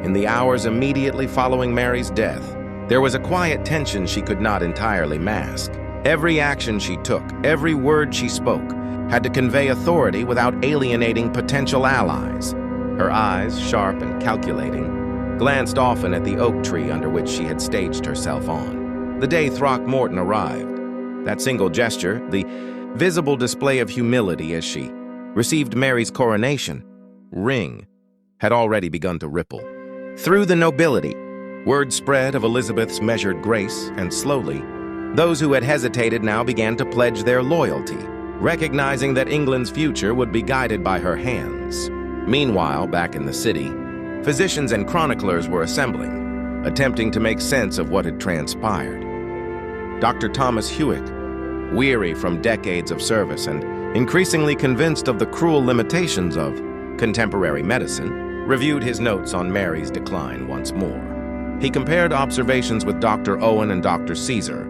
in the hours immediately following Mary's death, there was a quiet tension she could not entirely mask. Every action she took, every word she spoke, had to convey authority without alienating potential allies. Her eyes, sharp and calculating, glanced often at the oak tree under which she had staged herself on. The day Throckmorton arrived, that single gesture, the visible display of humility as she received Mary's coronation ring, had already begun to ripple. Through the nobility, word spread of Elizabeth's measured grace, and slowly, those who had hesitated now began to pledge their loyalty, recognizing that England's future would be guided by her hands. Meanwhile, back in the city, physicians and chroniclers were assembling, attempting to make sense of what had transpired. Dr. Thomas Hewick, weary from decades of service and increasingly convinced of the cruel limitations of contemporary medicine, reviewed his notes on Mary's decline once more. He compared observations with Dr. Owen and Dr. Caesar,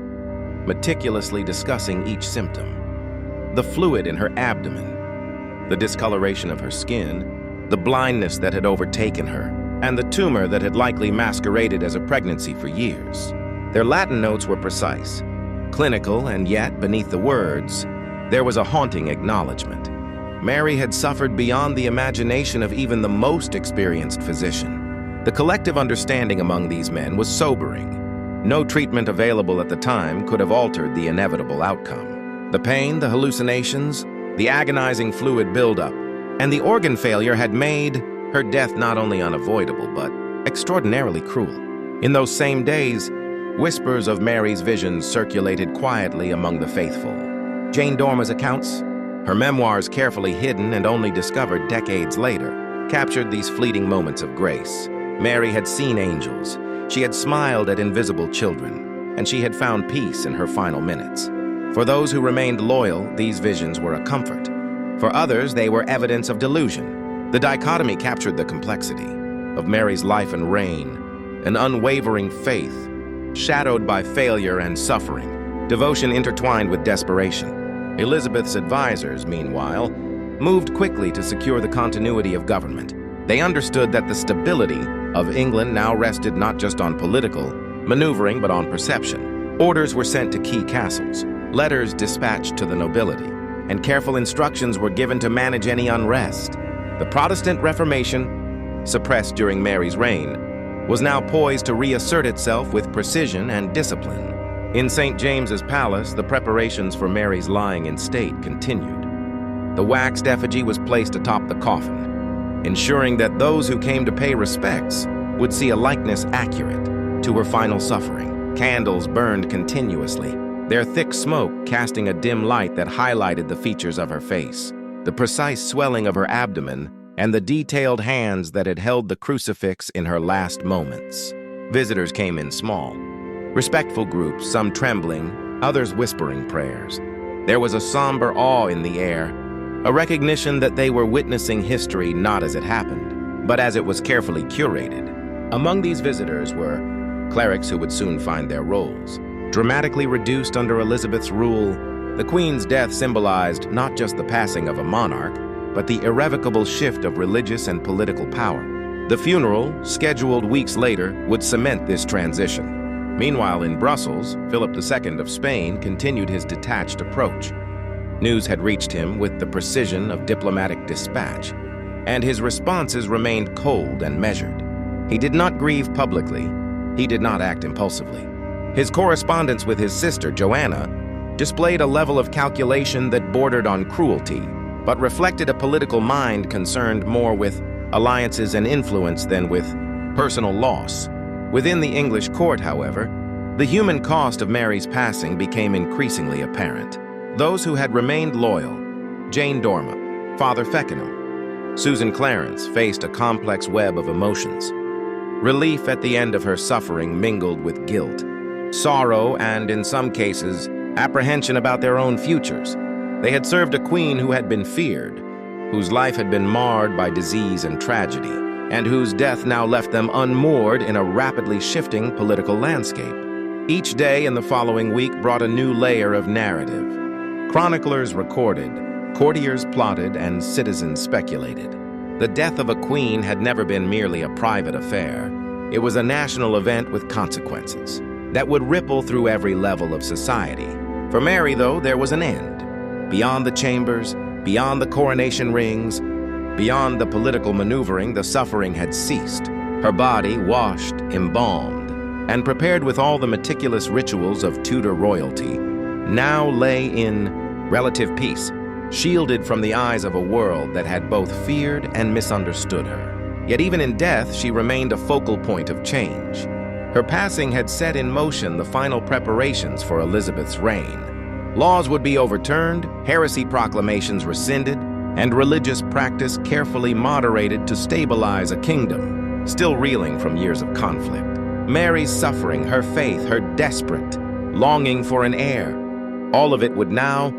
meticulously discussing each symptom. The fluid in her abdomen, the discoloration of her skin, the blindness that had overtaken her, and the tumor that had likely masqueraded as a pregnancy for years. Their Latin notes were precise, clinical, and yet, beneath the words, there was a haunting acknowledgement. Mary had suffered beyond the imagination of even the most experienced physician. The collective understanding among these men was sobering. No treatment available at the time could have altered the inevitable outcome. The pain, the hallucinations, the agonizing fluid buildup, and the organ failure had made her death not only unavoidable, but extraordinarily cruel. In those same days, whispers of Mary's visions circulated quietly among the faithful. Jane Dormer's accounts, her memoirs carefully hidden and only discovered decades later, captured these fleeting moments of grace. Mary had seen angels, she had smiled at invisible children, and she had found peace in her final minutes. For those who remained loyal, these visions were a comfort. For others, they were evidence of delusion. The dichotomy captured the complexity of Mary's life and reign, an unwavering faith, shadowed by failure and suffering, devotion intertwined with desperation. Elizabeth's advisors, meanwhile, moved quickly to secure the continuity of government. They understood that the stability of England now rested not just on political maneuvering, but on perception. Orders were sent to key castles, letters dispatched to the nobility, and careful instructions were given to manage any unrest. The Protestant Reformation, suppressed during Mary's reign, was now poised to reassert itself with precision and discipline. In St. James's Palace, the preparations for Mary's lying in state continued. The waxed effigy was placed atop the coffin, ensuring that those who came to pay respects would see a likeness accurate to her final suffering. Candles burned continuously, their thick smoke casting a dim light that highlighted the features of her face, the precise swelling of her abdomen, and the detailed hands that had held the crucifix in her last moments. Visitors came in small, respectful groups, some trembling, others whispering prayers. There was a somber awe in the air, a recognition that they were witnessing history not as it happened, but as it was carefully curated. Among these visitors were clerics who would soon find their roles. Dramatically reduced under Elizabeth's rule, the Queen's death symbolized not just the passing of a monarch, but the irrevocable shift of religious and political power. The funeral, scheduled weeks later, would cement this transition. Meanwhile, in Brussels, Philip II of Spain continued his detached approach. News had reached him with the precision of diplomatic dispatch, and his responses remained cold and measured. He did not grieve publicly. He did not act impulsively. His correspondence with his sister, Joanna, displayed a level of calculation that bordered on cruelty, but reflected a political mind concerned more with alliances and influence than with personal loss. Within the English court, however, the human cost of Mary's passing became increasingly apparent. Those who had remained loyal, Jane Dormer, Father Feckenham, Susan Clarence, faced a complex web of emotions. Relief at the end of her suffering mingled with guilt, sorrow, and, in some cases, apprehension about their own futures. They had served a queen who had been feared, whose life had been marred by disease and tragedy, and whose death now left them unmoored in a rapidly shifting political landscape. Each day in the following week brought a new layer of narrative. Chroniclers recorded, courtiers plotted, and citizens speculated. The death of a queen had never been merely a private affair. It was a national event with consequences that would ripple through every level of society. For Mary, though, there was an end. Beyond the chambers, beyond the coronation rings, beyond the political maneuvering, the suffering had ceased. Her body, washed, embalmed, and prepared with all the meticulous rituals of Tudor royalty, now lay in relative peace, shielded from the eyes of a world that had both feared and misunderstood her. Yet even in death, she remained a focal point of change. Her passing had set in motion the final preparations for Elizabeth's reign. Laws would be overturned, heresy proclamations rescinded, and religious practice carefully moderated to stabilize a kingdom still reeling from years of conflict. Mary's suffering, her faith, her desperate longing for an heir, all of it would now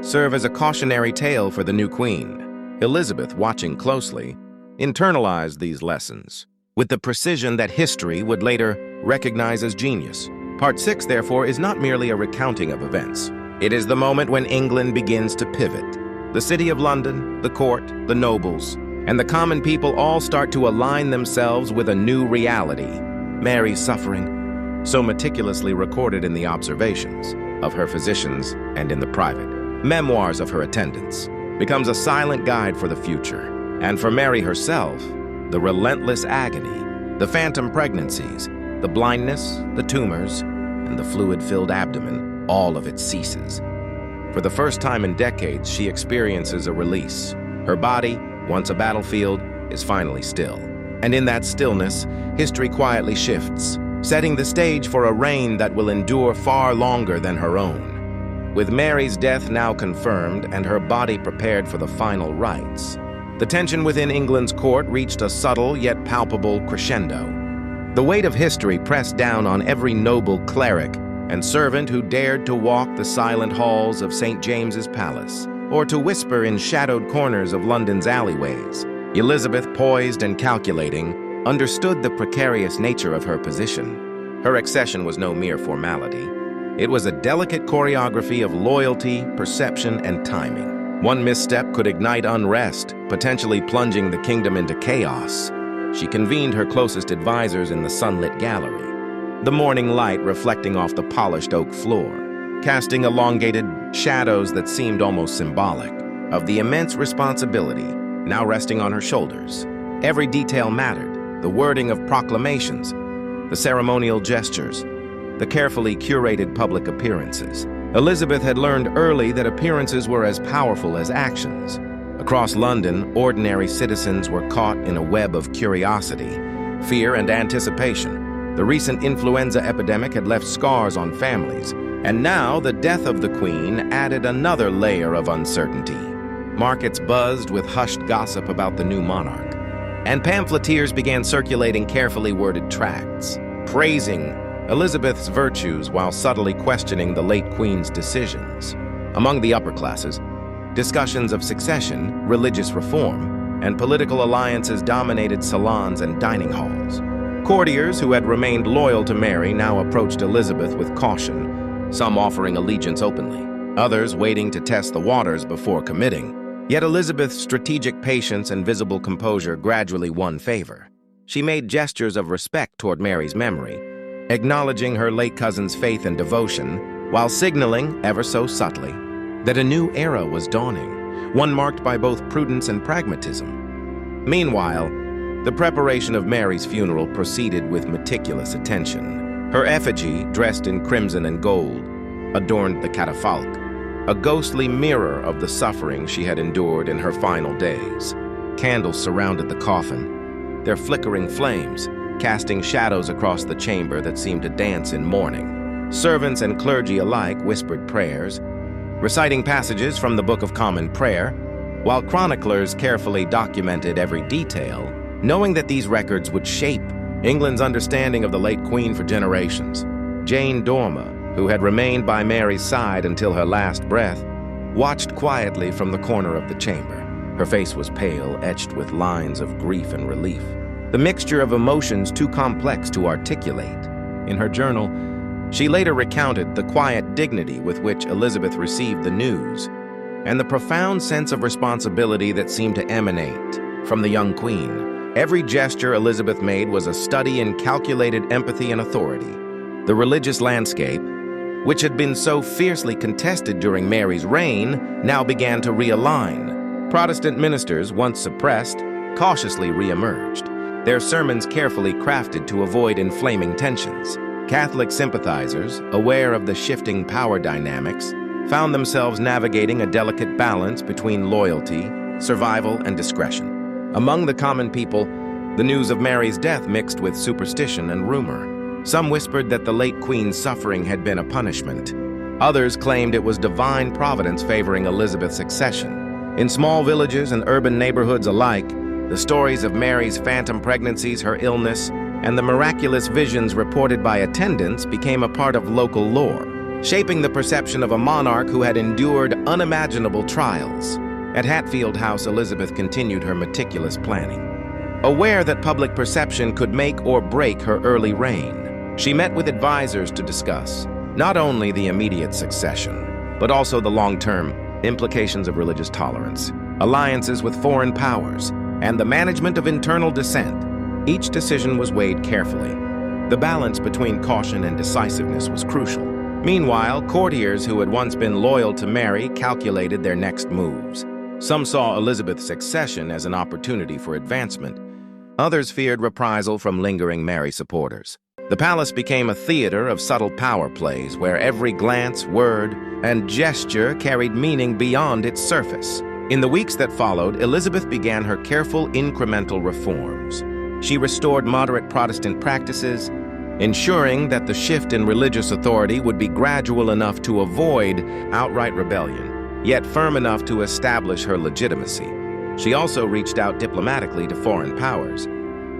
serve as a cautionary tale for the new queen. Elizabeth, watching closely, internalized these lessons with the precision that history would later recognize as genius. Part 6, therefore, is not merely a recounting of events. It is the moment when England begins to pivot. The city of London, the court, the nobles, and the common people all start to align themselves with a new reality. Mary's suffering, so meticulously recorded in the observations of her physicians and in the private memoirs of her attendants, becomes a silent guide for the future. And for Mary herself, the relentless agony, the phantom pregnancies, the blindness, the tumors, and the fluid-filled abdomen, all of it ceases. For the first time in decades, she experiences a release. Her body, once a battlefield, is finally still. And in that stillness, history quietly shifts, setting the stage for a reign that will endure far longer than her own. With Mary's death now confirmed and her body prepared for the final rites, the tension within England's court reached a subtle yet palpable crescendo. The weight of history pressed down on every noble cleric and servant who dared to walk the silent halls of St. James's Palace, or to whisper in shadowed corners of London's alleyways. Elizabeth, poised and calculating, understood the precarious nature of her position. Her accession was no mere formality. It was a delicate choreography of loyalty, perception, and timing. One misstep could ignite unrest, potentially plunging the kingdom into chaos. She convened her closest advisors in the sunlit gallery, the morning light reflecting off the polished oak floor, casting elongated shadows that seemed almost symbolic of the immense responsibility now resting on her shoulders. Every detail mattered: the wording of proclamations, the ceremonial gestures, the carefully curated public appearances. Elizabeth had learned early that appearances were as powerful as actions. Across London, ordinary citizens were caught in a web of curiosity, fear, and anticipation. The recent influenza epidemic had left scars on families, and now the death of the Queen added another layer of uncertainty. Markets buzzed with hushed gossip about the new monarch, and pamphleteers began circulating carefully worded tracts, praising Elizabeth's virtues while subtly questioning the late Queen's decisions. Among the upper classes, discussions of succession, religious reform, and political alliances dominated salons and dining halls. Courtiers who had remained loyal to Mary now approached Elizabeth with caution, some offering allegiance openly, others waiting to test the waters before committing. Yet Elizabeth's strategic patience and visible composure gradually won favor. She made gestures of respect toward Mary's memory, acknowledging her late cousin's faith and devotion, while signaling, ever so subtly, that a new era was dawning, one marked by both prudence and pragmatism. Meanwhile, the preparation of Mary's funeral proceeded with meticulous attention. Her effigy, dressed in crimson and gold, adorned the catafalque, a ghostly mirror of the suffering she had endured in her final days. Candles surrounded the coffin, their flickering flames casting shadows across the chamber that seemed to dance in mourning. Servants and clergy alike whispered prayers, reciting passages from the Book of Common Prayer, while chroniclers carefully documented every detail, knowing that these records would shape England's understanding of the late Queen for generations. Jane Dormer, who had remained by Mary's side until her last breath, watched quietly from the corner of the chamber. Her face was pale, etched with lines of grief and relief, the mixture of emotions too complex to articulate. In her journal, she later recounted the quiet dignity with which Elizabeth received the news, and the profound sense of responsibility that seemed to emanate from the young queen. Every gesture Elizabeth made was a study in calculated empathy and authority. The religious landscape, which had been so fiercely contested during Mary's reign, now began to realign. Protestant ministers, once suppressed, cautiously re-emerged, their sermons carefully crafted to avoid inflaming tensions. Catholic sympathizers, aware of the shifting power dynamics, found themselves navigating a delicate balance between loyalty, survival, and discretion. Among the common people, the news of Mary's death mixed with superstition and rumor. Some whispered that the late Queen's suffering had been a punishment. Others claimed it was divine providence favoring Elizabeth's accession. In small villages and urban neighborhoods alike, the stories of Mary's phantom pregnancies, her illness, and the miraculous visions reported by attendants became a part of local lore, shaping the perception of a monarch who had endured unimaginable trials. At Hatfield House, Elizabeth continued her meticulous planning, aware that public perception could make or break her early reign. She met with advisors to discuss not only the immediate succession, but also the long-term implications of religious tolerance, alliances with foreign powers, and the management of internal dissent. Each decision was weighed carefully. The balance between caution and decisiveness was crucial. Meanwhile, courtiers who had once been loyal to Mary calculated their next moves. Some saw Elizabeth's succession as an opportunity for advancement. Others feared reprisal from lingering Mary supporters. The palace became a theater of subtle power plays where every glance, word, and gesture carried meaning beyond its surface. In the weeks that followed, Elizabeth began her careful incremental reforms. She restored moderate Protestant practices, ensuring that the shift in religious authority would be gradual enough to avoid outright rebellion, yet firm enough to establish her legitimacy. She also reached out diplomatically to foreign powers,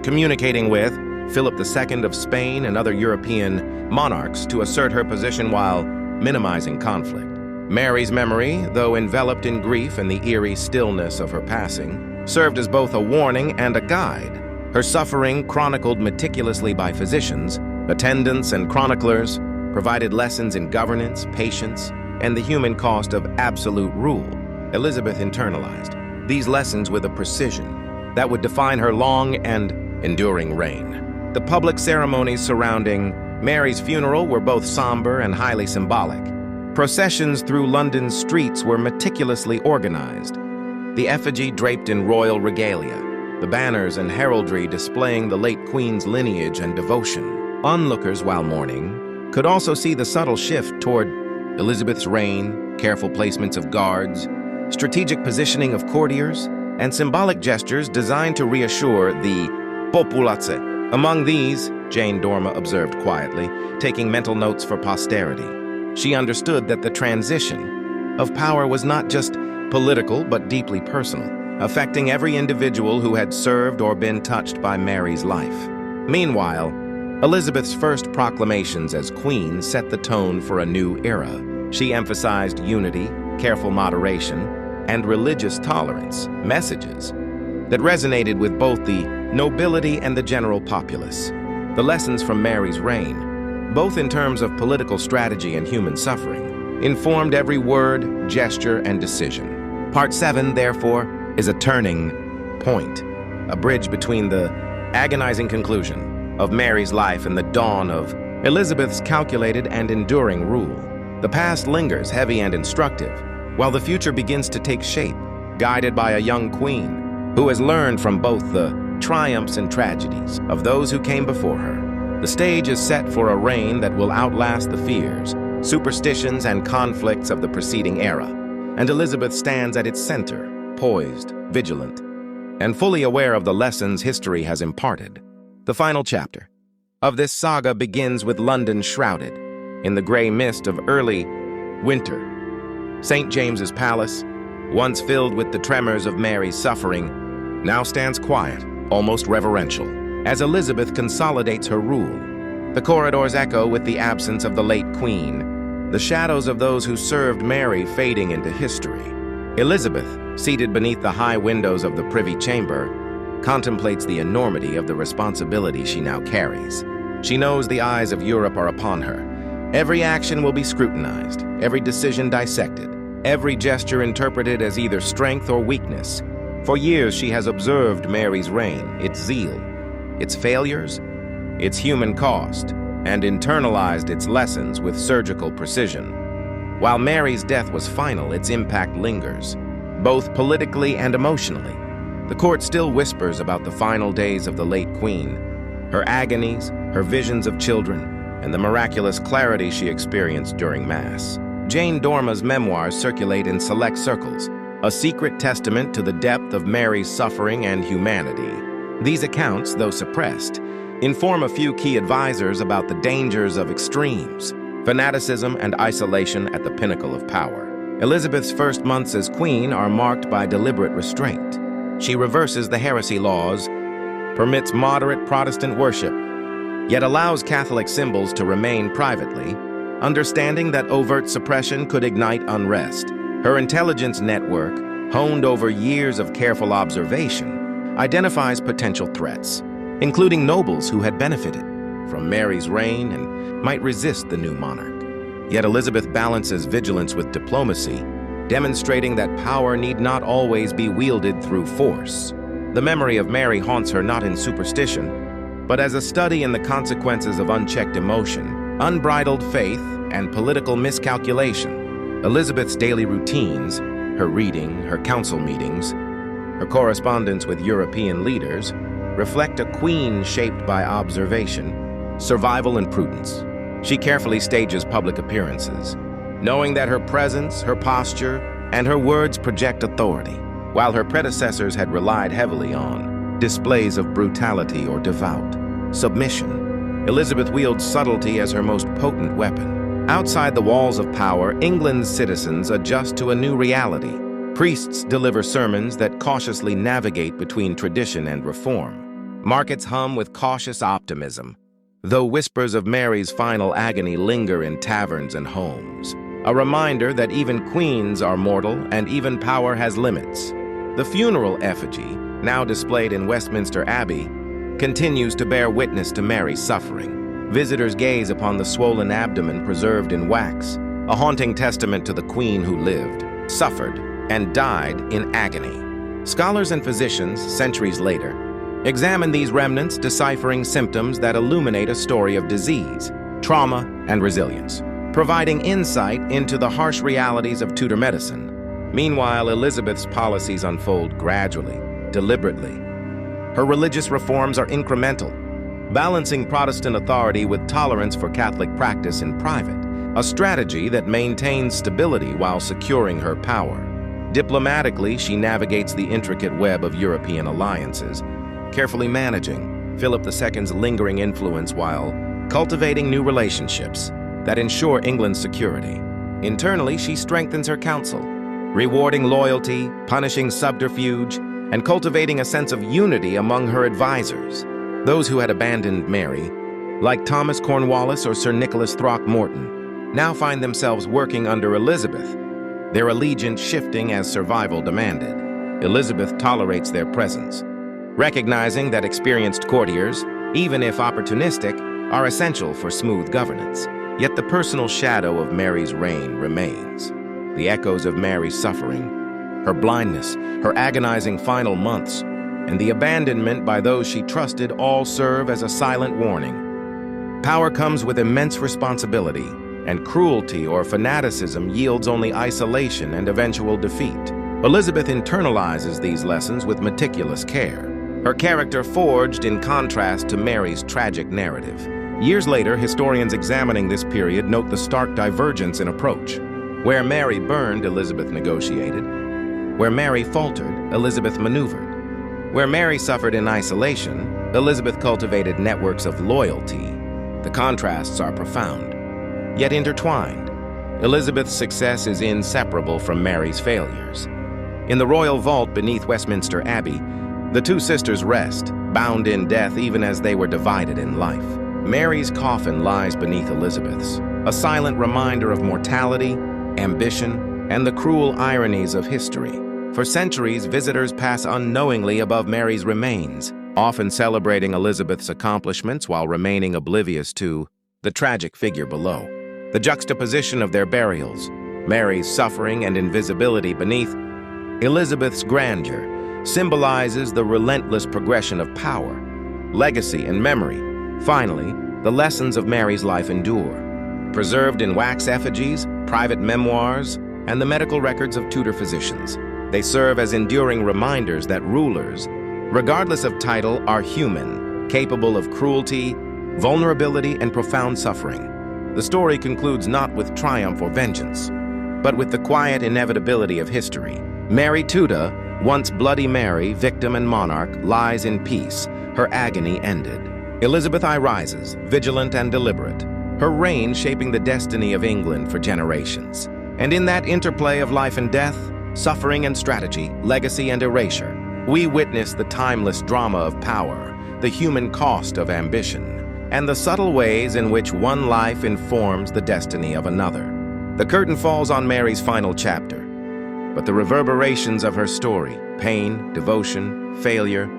communicating with Philip II of Spain and other European monarchs to assert her position while minimizing conflict. Mary's memory, though enveloped in grief and the eerie stillness of her passing, served as both a warning and a guide. Her suffering, chronicled meticulously by physicians, attendants, and chroniclers, provided lessons in governance, patience, and the human cost of absolute rule. Elizabeth internalized these lessons with a precision that would define her long and enduring reign. The public ceremonies surrounding Mary's funeral were both somber and highly symbolic. Processions through London's streets were meticulously organized, the effigy draped in royal regalia, the banners and heraldry displaying the late Queen's lineage and devotion. Onlookers, while mourning, could also see the subtle shift toward Elizabeth's reign, careful placements of guards, strategic positioning of courtiers, and symbolic gestures designed to reassure the populace. Among these, Jane Dorma observed quietly, taking mental notes for posterity. She understood that the transition of power was not just political but deeply personal, affecting every individual who had served or been touched by Mary's life. Meanwhile, Elizabeth's first proclamations as queen set the tone for a new era. She emphasized unity, careful moderation, and religious tolerance, messages that resonated with both the nobility and the general populace. The lessons from Mary's reign, both in terms of political strategy and human suffering, informed every word, gesture, and decision. Part 7, therefore, is a turning point, a bridge between the agonizing conclusion of Mary's life and the dawn of Elizabeth's calculated and enduring rule. The past lingers heavy and instructive, while the future begins to take shape, guided by a young queen who has learned from both the triumphs and tragedies of those who came before her. The stage is set for a reign that will outlast the fears, superstitions, and conflicts of the preceding era, and Elizabeth stands at its center, poised, vigilant, and fully aware of the lessons history has imparted. The final chapter of this saga begins with London shrouded in the gray mist of early winter. St. James's Palace, once filled with the tremors of Mary's suffering, now stands quiet, almost reverential, as Elizabeth consolidates her rule. The corridors echo with the absence of the late queen, the shadows of those who served Mary fading into history. Elizabeth, seated beneath the high windows of the Privy Chamber, contemplates the enormity of the responsibility she now carries. She knows the eyes of Europe are upon her. Every action will be scrutinized, every decision dissected, every gesture interpreted as either strength or weakness. For years she has observed Mary's reign, its zeal, its failures, its human cost, and internalized its lessons with surgical precision. While Mary's death was final, its impact lingers, both politically and emotionally. The court still whispers about the final days of the late queen, her agonies, her visions of children, and the miraculous clarity she experienced during Mass. Jane Dorma's memoirs circulate in select circles, a secret testament to the depth of Mary's suffering and humanity. These accounts, though suppressed, inform a few key advisors about the dangers of extremes, fanaticism, and isolation at the pinnacle of power. Elizabeth's first months as queen are marked by deliberate restraint. She reverses the heresy laws, permits moderate Protestant worship, yet allows Catholic symbols to remain privately, understanding that overt suppression could ignite unrest. Her intelligence network, honed over years of careful observation, identifies potential threats, including nobles who had benefited, from Mary's reign and might resist the new monarch. Yet Elizabeth balances vigilance with diplomacy, demonstrating that power need not always be wielded through force. The memory of Mary haunts her not in superstition, but as a study in the consequences of unchecked emotion, unbridled faith, and political miscalculation. Elizabeth's daily routines, her reading, her council meetings, her correspondence with European leaders, reflect a queen shaped by observation, survival, and prudence. She carefully stages public appearances, knowing that her presence, her posture, and her words project authority, while her predecessors had relied heavily on displays of brutality or devout submission. Elizabeth wields subtlety as her most potent weapon. Outside the walls of power, England's citizens adjust to a new reality. Priests deliver sermons that cautiously navigate between tradition and reform. Markets hum with cautious optimism, though whispers of Mary's final agony linger in taverns and homes. A reminder that even queens are mortal and even power has limits. The funeral effigy, now displayed in Westminster Abbey, continues to bear witness to Mary's suffering. Visitors gaze upon the swollen abdomen preserved in wax, a haunting testament to the queen who lived, suffered, and died in agony. Scholars and physicians, centuries later, examine these remnants, deciphering symptoms that illuminate a story of disease, trauma, and resilience, providing insight into the harsh realities of Tudor medicine. Meanwhile, Elizabeth's policies unfold gradually, deliberately. Her religious reforms are incremental, balancing Protestant authority with tolerance for Catholic practice in private, a strategy that maintains stability while securing her power. Diplomatically, she navigates the intricate web of European alliances, carefully managing Philip II's lingering influence while cultivating new relationships that ensure England's security. Internally, she strengthens her council, rewarding loyalty, punishing subterfuge, and cultivating a sense of unity among her advisors. Those who had abandoned Mary, like Thomas Cornwallis or Sir Nicholas Throckmorton, now find themselves working under Elizabeth, their allegiance shifting as survival demanded. Elizabeth tolerates their presence, recognizing that experienced courtiers, even if opportunistic, are essential for smooth governance. Yet the personal shadow of Mary's reign remains. The echoes of Mary's suffering, her blindness, her agonizing final months, and the abandonment by those she trusted all serve as a silent warning. Power comes with immense responsibility, and cruelty or fanaticism yields only isolation and eventual defeat. Elizabeth internalizes these lessons with meticulous care, her character forged in contrast to Mary's tragic narrative. Years later, historians examining this period note the stark divergence in approach. Where Mary burned, Elizabeth negotiated. Where Mary faltered, Elizabeth maneuvered. Where Mary suffered in isolation, Elizabeth cultivated networks of loyalty. The contrasts are profound, yet intertwined. Elizabeth's success is inseparable from Mary's failures. In the royal vault beneath Westminster Abbey, the two sisters rest, bound in death even as they were divided in life. Mary's coffin lies beneath Elizabeth's, a silent reminder of mortality, ambition, and the cruel ironies of history. For centuries, visitors pass unknowingly above Mary's remains, often celebrating Elizabeth's accomplishments while remaining oblivious to the tragic figure below. The juxtaposition of their burials, Mary's suffering and invisibility beneath, Elizabeth's grandeur, symbolizes the relentless progression of power, legacy, and memory. Finally, the lessons of Mary's life endure, preserved in wax effigies, private memoirs, and the medical records of Tudor physicians. They serve as enduring reminders that rulers, regardless of title, are human, capable of cruelty, vulnerability, and profound suffering. The story concludes not with triumph or vengeance, but with the quiet inevitability of history. Mary Tudor, once Bloody Mary, victim and monarch, lies in peace, her agony ended. Elizabeth I rises, vigilant and deliberate, her reign shaping the destiny of England for generations. And in that interplay of life and death, suffering and strategy, legacy and erasure, we witness the timeless drama of power, the human cost of ambition, and the subtle ways in which one life informs the destiny of another. The curtain falls on Mary's final chapter, but the reverberations of her story, pain, devotion, failure,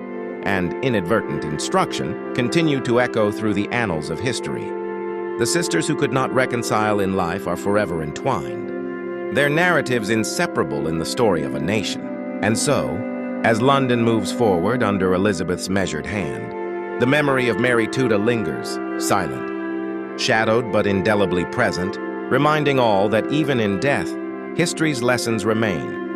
and inadvertent instruction continue to echo through the annals of history. The sisters who could not reconcile in life are forever entwined, their narratives inseparable in the story of a nation. And so, as London moves forward under Elizabeth's measured hand, the memory of Mary Tudor lingers, silent, shadowed but indelibly present, reminding all that even in death, history's lessons remain,